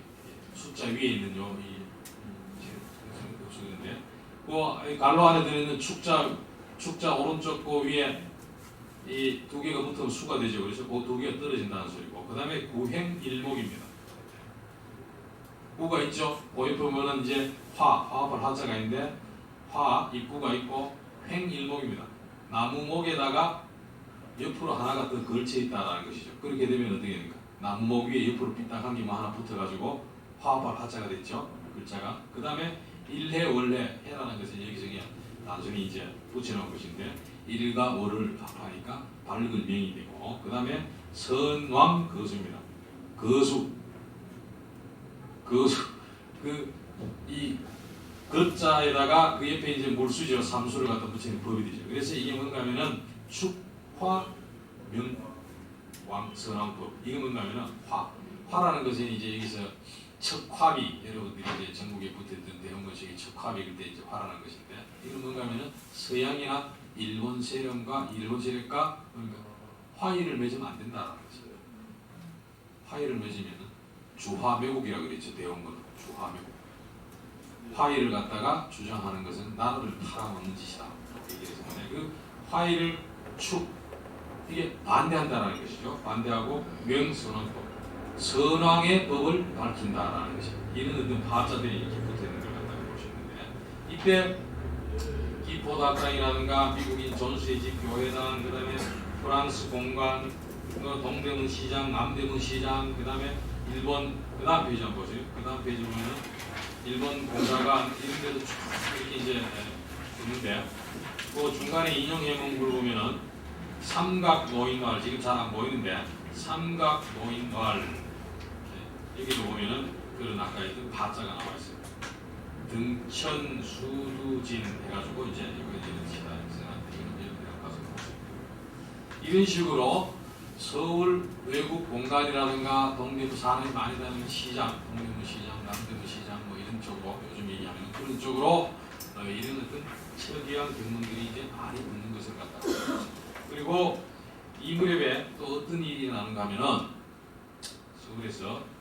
숫자 위에 있는 이 축인데, 그 갈로 안에 들어있는 축자 오른쪽 그 위에 이 두 개가 붙으면 수가 되죠. 그래서 그 두 개가 떨어진다는 소리고, 그 다음에 구행일목입니다. 구가 있죠. 그 옆에 보면은 이제 화합할 한자가 있는데, 입구가 있고 행일목입니다. 나무목에다가 옆으로 하나가 더 걸쳐 있다라는 것이죠. 그렇게 되면 어떻게 됩니까? 나무목 위에 옆으로 삐딱한 게만 하나 붙어가지고 화합할 한자가 됐죠. 글자가. 그 다음에 일해월해, 해라는 것은 여기서 그냥 단순히 이제 붙여놓은 것인데, 일과 월을 합하니까 밝을 명이 되고, 그 다음에 선왕 거수입니다. 거수, 이 글자에다가 그 옆에 이제 물수죠. 삼수를 갖다 붙이는 법이 되죠. 그래서 이게 뭔가 하면은 축화명왕선왕법. 이게 뭔가 하면은 화라는 것은 이제 여기서 척화비, 여러분들이 이제 전국에 붙어있던 대형건식의 척화비일 때 이제 화라는 것인데, 이건 뭔가 하면은 서양이나 일본 세력과 그러니까 화의를 맺으면 안 된다라는 것이에요. 화의를 맺으면은 주화매국이라고 그랬죠. 대형건은 주화매국. 화의를 갖다가 주장하는 것은 나라를 팔아먹는 짓이다. 얘기해서 그 화의를 이게 반대한다라는 것이죠. 반대하고 명선왕법. 선왕의 법을 밝힌다라는 것이 이런 어떤 파자들이 이렇게 붙어있는 걸 갖다가 보시는데, 이때 기포학당이라든가 미국인 존스의 집 교회당, 그 다음에 프랑스 공관, 동대문 시장, 남대문 시장, 그 다음에 일본, 그 다음 페이지 한번 보세요. 그 다음 페이지 보면은 일본 공사관 이런 데도 쭉 이렇게 이제 있는데, 그 중간에 인용해놓은 걸 보면은 삼각 노인왈, 지금 잘 안 보이는데 삼각 노인왈, 여기도 보면은 그런 아까 했던 파자가 나와 있어요. 등천 수두진 해가지고 이제 이거 이제 시다생한테 이런 가서 보세요. 이런 식으로 서울 외국 공간이라든가 동대문 사람이 많이 다니는 시장, 동대문 시장, 남대문 시장 뭐 이런 쪽으로 요즘 얘기하면 그런 쪽으로 이런 어떤 척이한 경문들이 이제 많이 붙는 것을 갖다가 보세요. 그리고 이 무렵에 또 어떤 일이 나는가 하면은 서울에서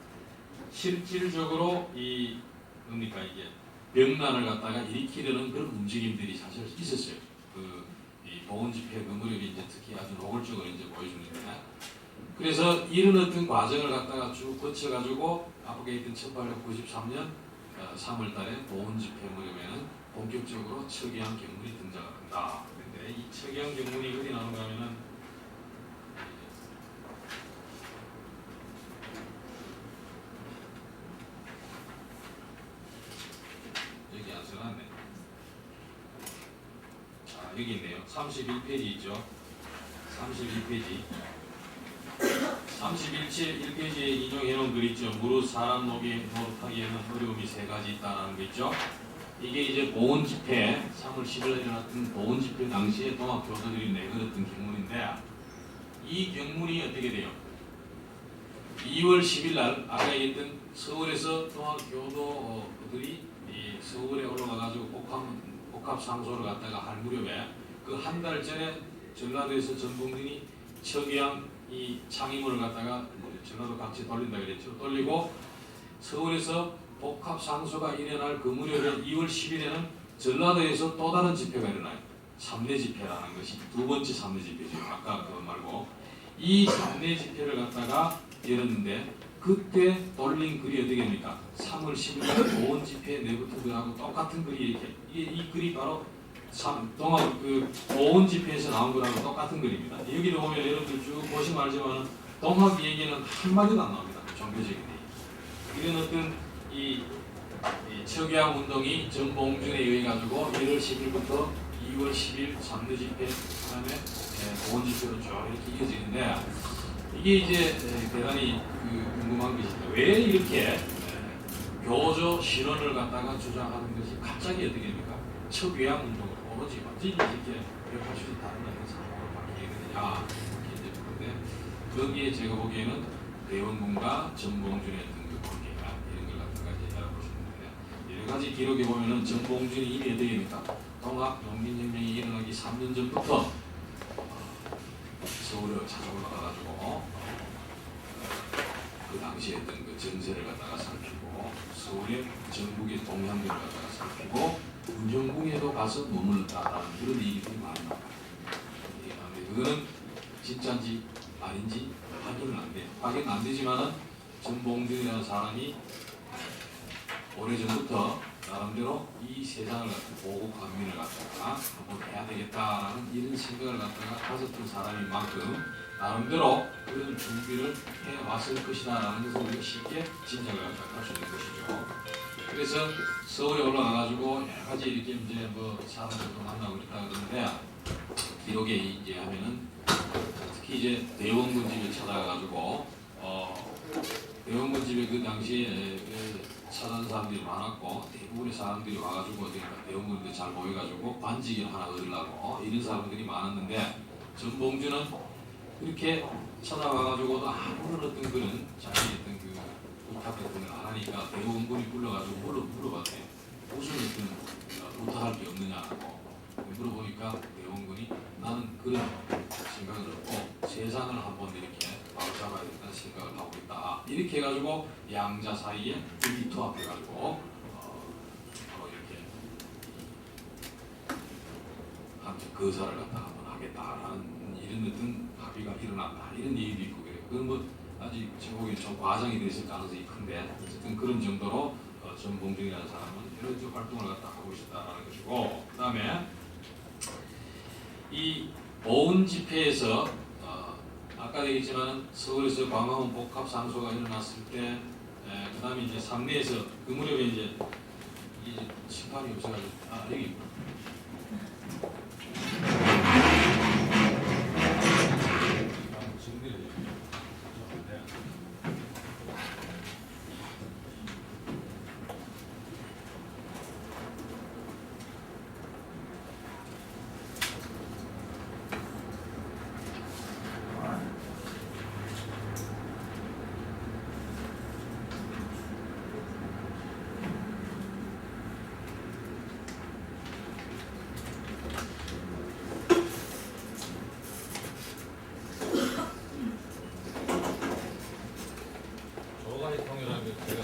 실질적으로 이 뭡니까 이게 병난을 갖다가 일으키려는 그런 움직임들이 사실 있었어요. 이 보훈 집회 그 무렵에 이제 특히 아주 노골적으로 이제 보여주는데, 그래서 이런 어떤 과정을 갖다가 쭉 거쳐가지고 앞에 있던 1893년 3월달에 보훈 집회 무렵에는 본격적으로 척이한 경문이 등장한다. 그런데 이 척이한 경문이 어디 나오는가 하면은 여기 안 써놨네. 여기 있네요. 31페이지 있죠. 31페이지. 31페이지에 인용해놓은 글 있죠. 무릇 사람 노릇하기에는 어려움이 세 가지 있다라는 거 있죠. 이게 이제 보훈 집회, 3월 10일에 일어났던 보훈 집회 당시에 동학 교도들이 내걸었던 경문인데, 이 경문이 어떻게 돼요? 2월 10일 날 아까 얘기했던 서울에서 동학 교도들이 이 서울에 올라가가지고 복합 상소를 갖다가 할 무렵에 그 한 달 전에 전라도에서 전북민이 척이한 이 창의문을 갖다가 전라도 각지 돌린다 그랬죠. 돌리고 서울에서 복합 상소가 일어날 그 무렵에 2월 10일에는 전라도에서 또 다른 집회가 일어나요. 3대 집회라는 것이 두 번째 3대 집회죠. 아까 그거 말고 이 3대 집회를 갖다가 열었는데, 그때 돌린 글이 어떻게 됩니까? 3월 10일 보훈 집회 내부터 그하고 똑같은 글이 이렇게 이 글이 바로 동학 그 보훈 집회에서 나온 거라고 똑같은 글입니다. 여기도 보면 여러분들 쭉 보시면 알지만 동학 얘기는 한 마디도 안 나옵니다. 종교적인 얘기. 이런 어떤 이 척이한 운동이 전봉준에 의해 가지고 1월 10일부터 2월 10일 3대 집회, 그다음에 보훈 집회로 쭉 이렇게 이어지는데, 이게 이제 대단히 궁금한 것입니다. 왜 이렇게 교조 실언을 갖다가 주장하는 것이 갑자기 어떻게 됩니까? 척외양 운동으로 오로지 완전히 이렇게 180도 다른 상황으로 바뀌게 되느냐, 이렇게 이제 그런데 거기에 제가 보기에는 대원군과 전봉준의 어떤 그 관계가 이런 걸 갖다가 이제 알아보시는데, 여러 가지 기록에 보면은 전봉준이 이미 어떻게 됩니까? 동학 농민혁명이 일어나기 3년 전부터 서울에 찾아올라 가가지고 그 당시에 했던 그 정세를 갖다가 살피고, 서울의 전국의 동향들을 갖다가 살피고, 운정궁에도 가서 머물렀다라는 그런 얘기들이 많이 나와요. 그거는 진짜인지 아닌지 확인은 안 돼요. 확인은 안 되지만은 전봉준이라는 사람이 오래전부터 나름대로 이 세상을 갖다 보고 강민을 갖다가 한번 해야 되겠다라는 이런 생각을 갖다가 가졌던 사람인 만큼 나름대로 그런 준비를 해왔을 것이다라는 것을 우리가 쉽게 짐작을 갖다가 할 수 있는 것이죠. 그래서 서울에 올라가가지고 여러 가지 이렇게 이제 뭐 사람들도 만나고 그랬다 그러는데, 기록에 이제 하면은 특히 이제 대원군 집에 찾아가가지고 대원군 집에 그 당시에 찾아온 사람들이 많았고 대부분의 사람들이 와가지고 그러니까 대원군들 잘 모여가지고 반지기를 하나 얻으려고 이런 사람들이 많았는데 전봉주는 그렇게 찾아와가지고도 아무런 어떤 그런 자기 어떤 그 부탁 같은 걸 안 하니까 대원군이 불러가지고 물어봤대. 무슨 어떤 부탁할 게 없느냐고 물어보니까 대원군이 나는 그런 생각을 없고 세상을 한번 이렇게 바로 잡아야 된다는 생각을 하고 있다. 이렇게 해가지고 양자 사이에 일투합해가지고 바로 이렇게 한번 거사를 갖다 한번 하겠다라는 이런 어떤 합의가 일어났다. 이런 얘기도 있고 그래요. 그건 뭐 아직 제목이 좀 과장이 됐을 가능성이 큰데 어쨌든 그런 정도로 전봉준이라는 사람은 여러 가지 활동을 갖다 하고 있었다는 것이고 그 다음에 이 보훈 집회에서 아까 얘기했지만 서울에서 광화문 복합상소가 일어났을 때 그 다음에 이제 상내에서 그 무렵에 이제 심판이 없어가지고 여기 저간의 통일하는 게 제가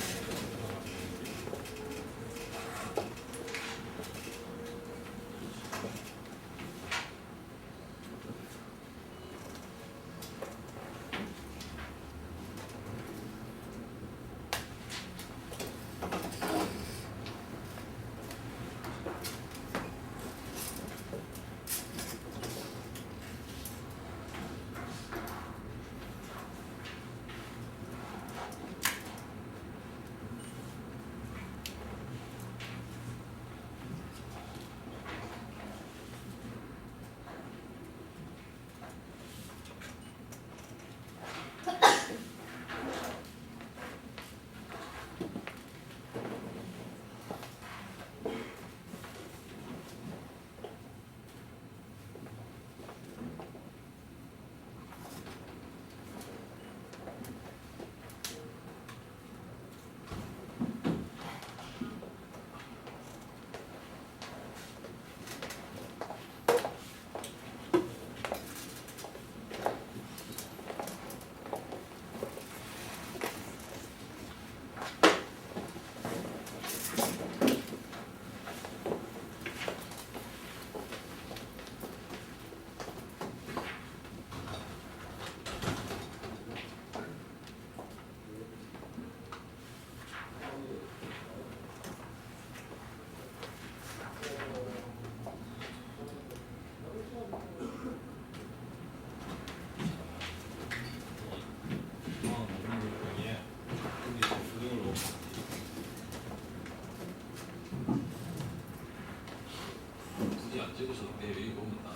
굳이 안 찍으셔도 돼요. 여기 보면 다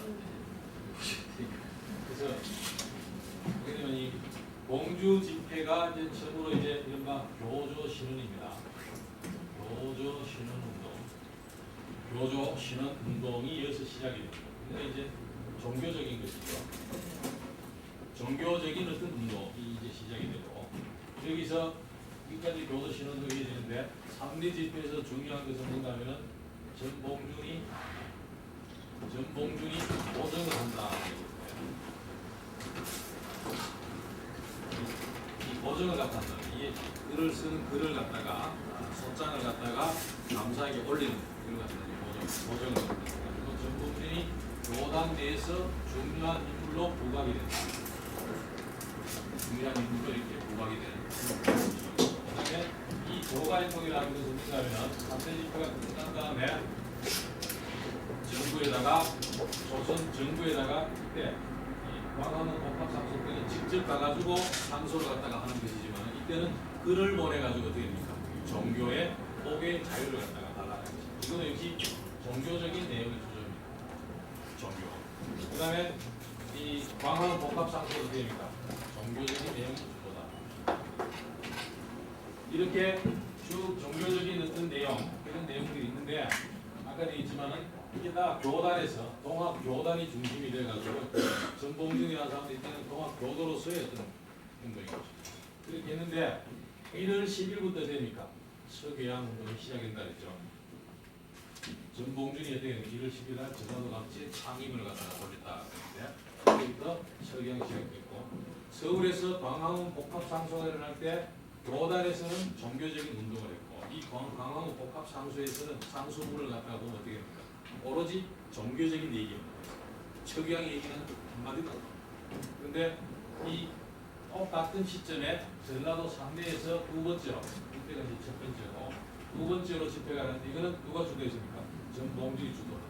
그래서 왜냐면 이 공주 집회가 이제 처음으로 이제 이른바 교조 신언입니다. 교조 신언 운동, 교조 신언 운동이 여기서 시작이 됩니다. 근데 이제 종교적인 것이죠. 종교적인 어떤 운동이 이제 시작이 되고 여기서 여기까지 교조 신언 운동이 되는데 3대 집회에서 중요한 것은 뭔가 하면은 전봉준이 보정을 한다. 이 보정을 갖다 한다. 이게 글을 쓰는 글을 갖다가 소장을 갖다가 감사하게 올리는 글을 갖다가 보정을 한다. 그리고 전봉준이 교단 내에서 중요한 인물로 부각이 된다. 중요한 인물로 이렇게 부각이 되는. 그다음에 이 조가인통이라는 것은 뭔가 하면 3대 집회가 끝난 다음에 정부에다가 조선 정부에다가 그때 이 광화문 복합상소 때는 직접 가가지고 상소를 갖다가 하는 것이지만 이때는 글을 보내가지고 어떻게 됩니까? 종교의 복의 자유를 갖다가 달라는 것입니다. 이거는 역시 종교적인 내용의 조정입니다. 종교. 그 다음에 이 광화문 복합상소는 어떻게 됩니까? 종교적인 내용의 조조다. 이렇게 쭉 종교적인 어떤 내용 이런 내용들이 있는데 아까도 있지만은 이게 다 교단에서 동학 교단이 중심이 돼가지고 전봉준이라는 사람도 이때는 동학 교도로서의 어떤 행동인 거죠. 그렇게 했는데 1월 10일부터 되니까 서교양 운동이 시작된다 했죠. 전봉준이 어떻게 1월 10일 날 전라도 각지에 창임을 갖다가 돌렸다 했는데 그때부터 서교양 시작됐고 서울에서 광화문 복합상소가 일어날 때 교단에서는 종교적인 운동을 했고 이 광화문 복합상소에서는 상소문을 갖다가 보면 어떻게 됩니까? 오로지 종교적인 얘기입니다. 서교양의 얘기는 한마디도 없고 그런데 이 똑같은 시점에 전라도 상내에서 두 번째로 이때가 이제 첫 번째고 두 번째로 집회가 하는데 이거는 누가 주도했습니까? 전봉준이 주도를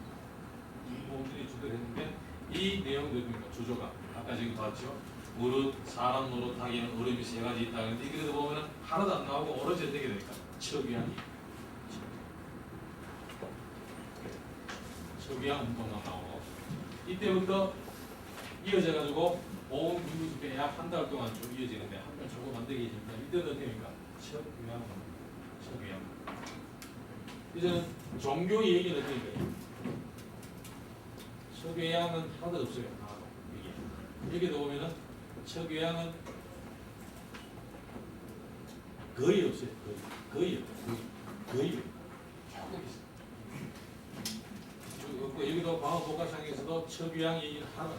전봉준이 주도를 했는데 이 내용들입니까? 주조가 아까 지금 봤죠? 무릇 사람 노릇하기에는 어려움이 세 가지 있다 그런데 이거를 보면은 하나도 안 나오고 오로지 어떻게 됩니까? 척위양이 척위양 운동만 나오고 이때부터 이어져 가지고 보험 민주 집회 약 한 달 동안 쭉 이어지는데 한 달 조금 안 되게 됩니다. 이때는 어떻게 됩니까? 척위양 척위양 이제는 종교 얘기는 어떻게 돼요? 척위양은 하나도 없어요. 하나도 여기도 보면은 척위양은 거의 없어요. 거의 없어요. 거의 조금 있어요. 여기도 광화복합상에서도 척위양 얘기는 하나.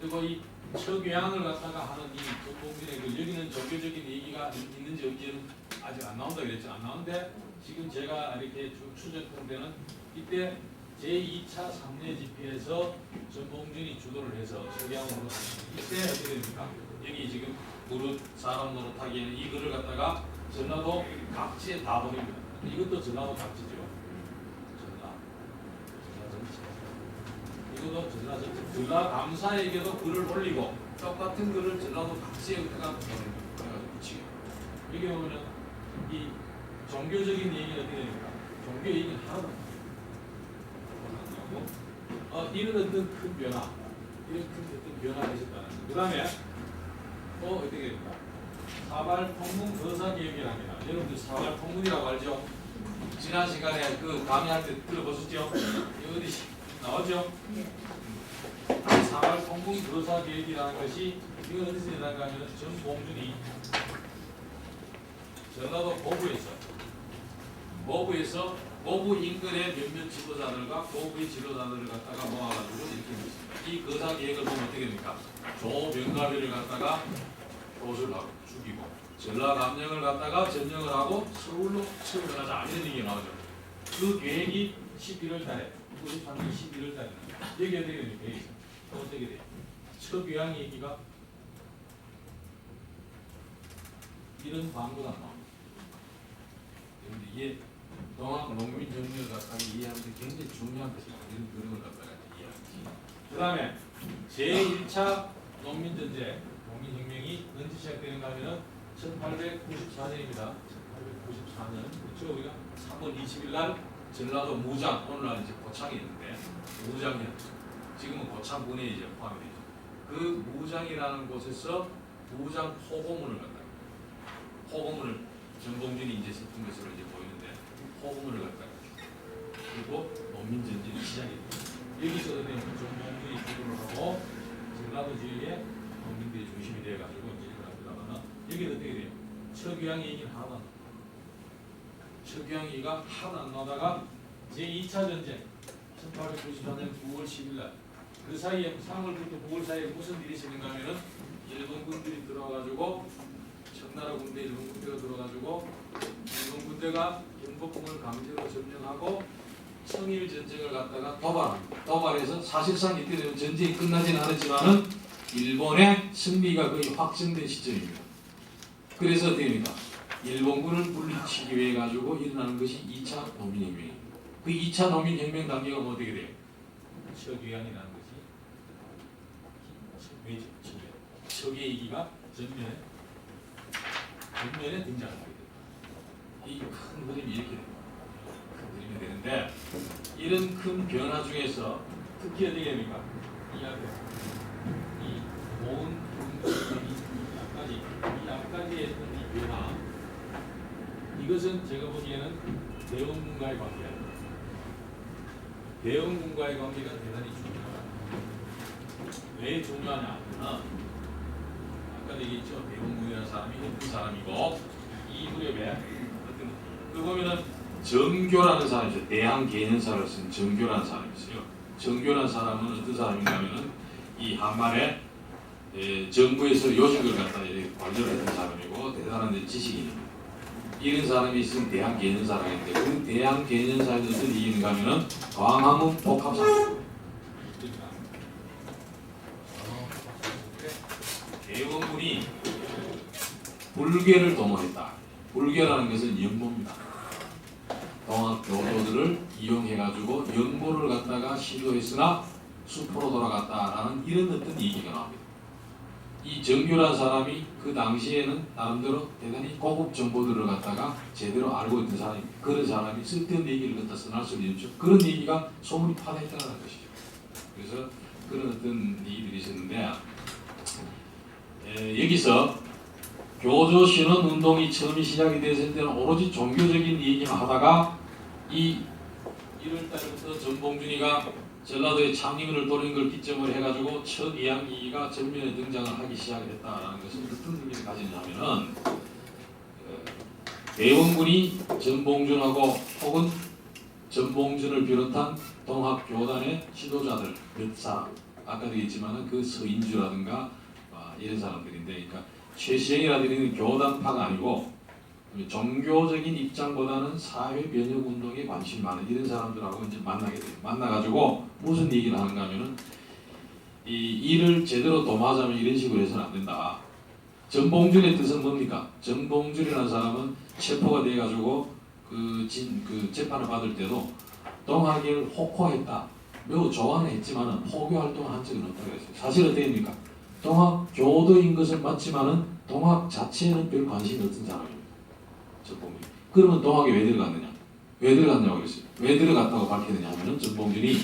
그리고 이 척위양을 갖다가 하는 이 전봉준의 그 여기는 종교적인 얘기가 있는지 없는지는 아직 안 나온다 그랬죠. 안 나오는데 지금 제가 이렇게 추적할 때는 이때 제2차 3례 집회에서 전봉준이 주도를 해서 척위양으로 이때 어떻게 됩니까? 여기 지금 무릇 사람 노릇하기에는 이 글을 갖다가 전라도 각지에 다 보냅니다. 이것도 전라도 각지죠. 전라 전체. 이것도 전라 전체. 전라 감사에게도 글을 올리고 똑같은 글을 전라도 각지에 갖다가 보냅니다. 그래가지고 붙이게. 여기 보면은 이 종교적인 얘기는 어떻게 됩니까? 종교 얘기는 하나도 안 나오고 이런 어떤 큰 변화, 이런 큰 어떤 변화가 있었다는 거. 그 다음에 또 어떻게 됩니까? 사발통문 거사개혁이랍니다. 여러분들 사발통문이라고 알죠? 지난 시간에 그 강의할 때 들어보셨죠? 이거 어디 나왔죠? 사발통문 거사개혁이라는 것이 이건 어디서 일어난가 하면 전봉준이 전라도 모부에서 모부 인근의 몇몇 지도자들과 모부의 지도자들을 갖다가 모아가지고 이렇게 했습니다. 이 거사개혁을 보면 어떻게 됩니까? 조명가비를 갖다가 도술하고 죽이고 전라감령을 갖다가 전령을 하고 서울로 철거하자 이런 얘기가 나오죠. 그 계획이 11월 달에 93년 11월 달에 여기 어떻게 됩니까? 여기 어떻게 돼요? 척위양 얘기가 이런 광고가 나옵니다. 그런데 이게 동학 농민혁명을 갖다가 이해하는 데 굉장히 중요한 것입니다. 이런 그림을 갖다가 이해하는 그 다음에 제1차 농민전쟁 농민혁명이 언제 시작되는가 하면은 1894년입니다. 1894년. 그렇죠? 우리가 3월 20일 날 전라도 무장, 오늘날 이제 고창이 있는데 무장이 지금은 고창군에 이제 포함이 되죠. 그 무장이라는 곳에서 무장 포고문을 갖다가 포고문을 전봉준이 이제 썼던 것으로 이제 보이는데 포고문을 갖다가 그리고 농민전쟁이 시작이 됩니다. 여기서 전봉준이 주도를 하고 전라도 지역에 농민들이 중심이 되어가지고 이제 이걸 합니다만 여기는 어떻게 돼요? 척위양 얘기는 하나도 안 나와요. 척위양 얘기가 하나도 안 나오다가 제2차 전쟁 1894년 9월 10일 날 그 사이에 3월부터 9월 사이에 무슨 일이 있었는가 하면은 일본 군들이 들어와가지고 청나라 군대 일본 군대가 들어와가지고 일본 군대가 경복궁을 강제로 점령하고 청일 전쟁을 갖다가 도발합니다. 도발해서 사실상 이때 되면 전쟁이 끝나지는 않았지만은 일본의 승리가 거의 확정된 시점입니다. 그래서 어떻게 됩니까? 일본군을 물리치기 위해 가지고 일어나는 것이 2차 농민혁명입니다. 그 2차 농민혁명 단계가 뭐 어떻게 돼요? 척위양이라는 것이 왜죠? 척위기가 전면에 등장하게 됩니다. 이 큰 그림이 이렇게 됩니다. 큰 그림이 되는데 이런 큰 변화 중에서 특히 어떻게 됩니까? 이 앞에 이 모은 이 앞까지의 이 변화, 이것은 제가 보기에는 대원군과의 관계, 대원군과의 관계가 대단히 중요하다. 왜 중요하냐 하면 아까 얘기했죠. 대원군이라는 사람이 어떤 사람이고 이 무렵에 어떤 그 보면은 정교라는 사람이죠. 대항 개념사를 쓴 정교라는 사람이 있어요. 정교라는 사람은 어떤 사람인가 하면은 이 한말에 정부에서 요직을 갖다 관리를 했던 사람이고 대단한 지식인입니다. 이런 사람이 있으면 대항 개념사라고 했는데 그 대항 개념사에서 어떤 얘기인가 하면은 광화문 복합사 대원군이 불교를 도모했다. 불교라는 것은 연모입니다. 동학 교도들을 이용해가지고 연모를 갖다가 시도했으나 수포로 돌아갔다라는 이런 어떤 얘기가 나옵니다. 이 정규라는 사람이 그 당시에는 나름대로 대단히 고급 정보들을 갖다가 제대로 알고 있던 사람이 그런 사람이 쓸데없는 얘기를 갖다 써낼 수 있는 그런 얘기가 소문이 파다했다는 것이죠. 그래서 그런 어떤 얘기들이 있었는데 여기서 교조 신원 운동이 처음 시작이 됐을 때는 오로지 종교적인 얘기만 하다가 이 1월달부터 전봉준이가 전라도의 창림을 돌린 걸 기점으로 해가지고 첫 이양기가 전면에 등장을 하기 시작했다라는 것은 어떤 의미를 가지냐면은 대원군이 전봉준하고 혹은 전봉준을 비롯한 동학교단의 지도자들 몇 사람 아까도 얘기했지만은 그 서인주라든가 이런 사람들인데, 그러니까 최시영이라든지 교단파가 아니고 종교적인 입장보다는 사회 변혁 운동에 관심이 많은 이런 사람들하고 이제 만나게 돼요. 만나가지고 무슨 얘기를 하는가 하면은 이 일을 제대로 도모하자면 이런 식으로 해서는 안 된다. 전봉준의 뜻은 뭡니까? 전봉준이라는 사람은 체포가 돼가지고 그 재판을 받을 때도 동학을 혹호했다. 매우 좋아는 했지만은 포교 활동을 한 적은 없다고 했어요. 사실 어떻게 됩니까? 동학 교도인 것은 맞지만은 동학 자체에는 별 관심이 없던 사람입니다. 전봉준. 그러면 동학에 왜 들어갔느냐? 왜 들어갔냐고 그랬어요. 왜 들어갔다고 밝히느냐 하면은 전봉준이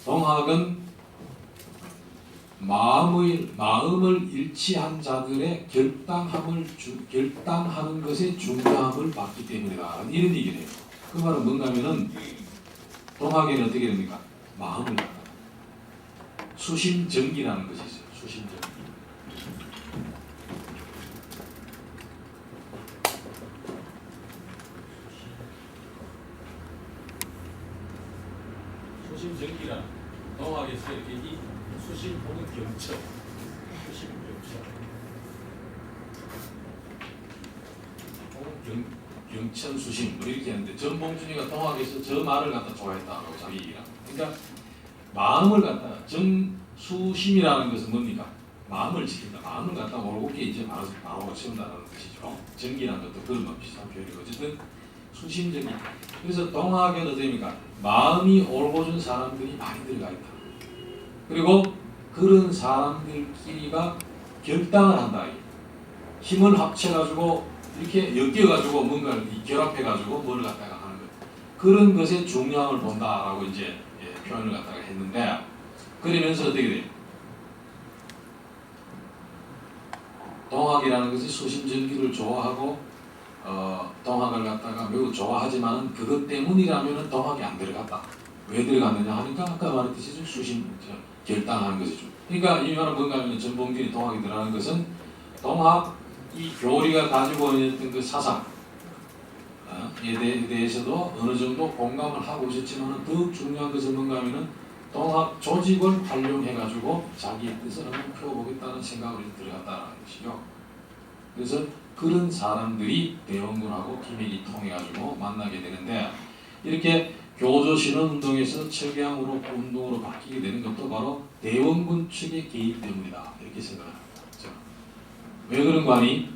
동학은 마음을 일치한 자들의 결단하는 것에 중요함을 받기 때문이다. 이런 얘기를 해요. 그 말은 뭔가 하면은 동학에는 어떻게 됩니까? 마음을 갖다 수심정기라는 것이 있어요. 수심정기. 수심정기란 동학에서 이렇게 이 수심 혹은 경처, 수심 경처, 혹은 경천 수심 뭐 이렇게 하는데 전봉준이가 동학에서 저 말을 갖다 좋아했다고 자기 얘기가. 그러니까 마음을 갖다 수심이라는 것은 뭡니까? 마음을 지킨다. 마음을 갖다 올곧게 이제 바로 세운다는 뜻이죠. 정기라는 것도 그런 것 비슷한 표현이고 어쨌든 수심정기. 그래서 동학에는 어떻습니까? 마음이 올곧은 사람들이 많이 들어가 있다. 그리고 그런 사람들끼리가 결단을 한다. 힘을 합쳐가지고 이렇게 엮여가지고 뭔가를 결합해가지고 뭘 갖다가 하는 것. 그런 것에 중요함을 본다라고 이제 표현을 갖다가 했는데 그러면서 어떻게 돼요? 동학이라는 것이 수심정기를 좋아하고 동학을 갖다가 매우 좋아하지만 그것 때문이라면 동학이 안 들어갔다. 왜 들어갔느냐 하니까 아까 말했듯이 수심 결단하는 것이죠. 그러니까 이 말은 뭔가 하면 전봉준이 동학에 들어가는 것은 동학 이 교리가 가지고 있는 그 사상에 대해서도 어느 정도 공감을 하고 있었지만 더 중요한 것은 뭔가 하면은 동학 조직을 활용해가지고 자기의 뜻을 한번 펴보겠다는 생각을 들어갔다는 것이죠. 그래서 그런 사람들이 대원군하고 기밀이 통해가지고 만나게 되는데 이렇게 교조신원운동에서 철개항으로 운동으로 바뀌게 되는 것도 바로 대원군 측의 개입 때문이다. 이렇게 생각합니다. 왜 그런 거 아니?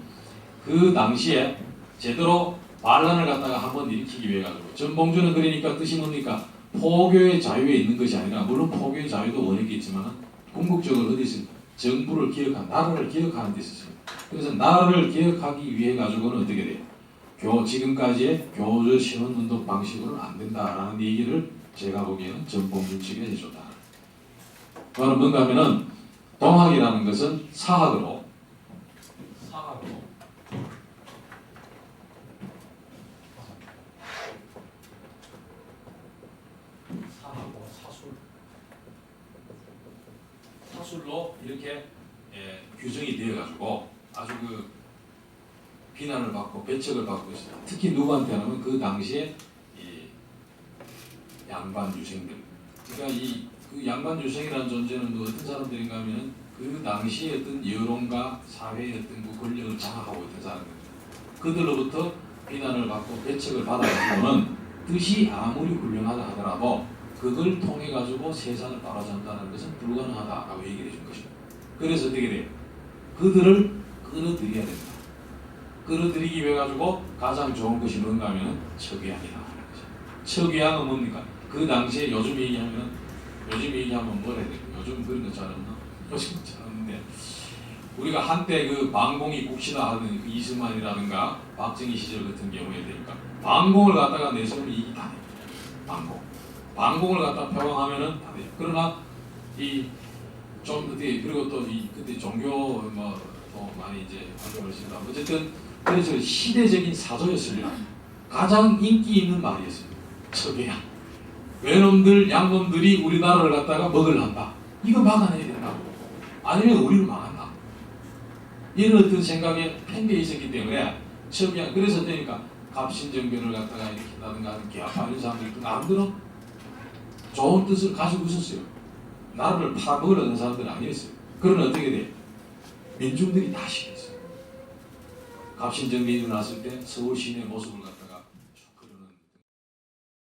그 당시에 제대로 반란을 갖다가 한번 일으키기 위해 가지고 전봉준은 그러니까 뜻이 뭡니까? 포교의 자유에 있는 것이 아니라 물론 포교의 자유도 원액이 있지만 궁극적으로 어디 있습니까? 정부를 기억한 나라를 기억하는 데 있었습니다. 그래서 나라를 기억하기 위해 가지고는 어떻게 돼요? 지금까지의 교조 신원운동 방식으로는 안 된다라는 얘기를 제가 보기에는 전봉준 측에 해줬다. 그거는 뭔가 하면은 동학이라는 것은 사학으로 학술로 이렇게 규정이 되어가지고 아주 그 비난을 받고 배척을 받고 있습니다. 특히 누구한테 하면 그 당시에 이 양반 유생들. 그러니까 그 양반 유생이라는 존재는 뭐 어떤 사람들인가 하면은 그 당시에 어떤 여론과 사회의 어떤 그 권력을 장악하고 있던 사람들. 그들로부터 비난을 받고 배척을 받아가지고는 뜻이 아무리 훌륭하다 하더라도 그걸 통해 가지고 세상을 바로잡는다는 것은 불가능하다라고 얘기를 해준 것입니다. 그래서 어떻게 돼요? 그들을 끌어들여야 된다. 끌어들이기 위해 가지고 가장 좋은 것이 뭔가 하면은 척의양이다 하는 거죠. 척의양은 뭡니까? 그 당시에 요즘 얘기하면 뭐라 해야 될까? 요즘 그런 거 잘 없나? 요즘 잘 없는데 우리가 한때 그 방공이 국시다하던 그 이승만이라든가 박정희 시절 같은 경우에 되니까 방공을 갖다가 내세우면 이익이 다 돼요. 방공을 갖다 표방하면은 다 돼요. 그러나 이 좀 그때 그리고 또 이 그때 종교 뭐또 많이 이제 활동을 했습니다. 어쨌든 그래서 시대적인 사조였습니다. 가장 인기 있는 말이었습니다. 척의양. 외놈들 양놈들이 우리나라를 갖다가 먹으려한다. 이거 막아내야 된다고. 아니면 우리를 망한다. 이런 어떤 생각에 팽배해 있었기 때문에 척의양. 그래서 되니까 갑신정변을 갖다가 이렇게 한다든가 개합하 이런 사람들이 남들은 좋은 뜻을 가지고 있었어요. 나라를 팔아먹으려는 사람들은 아니었어요. 그러면 어떻게 돼요? 민중들이 다 싫었어요. 갑신정변이 일어났을 때 서울 시내 모습을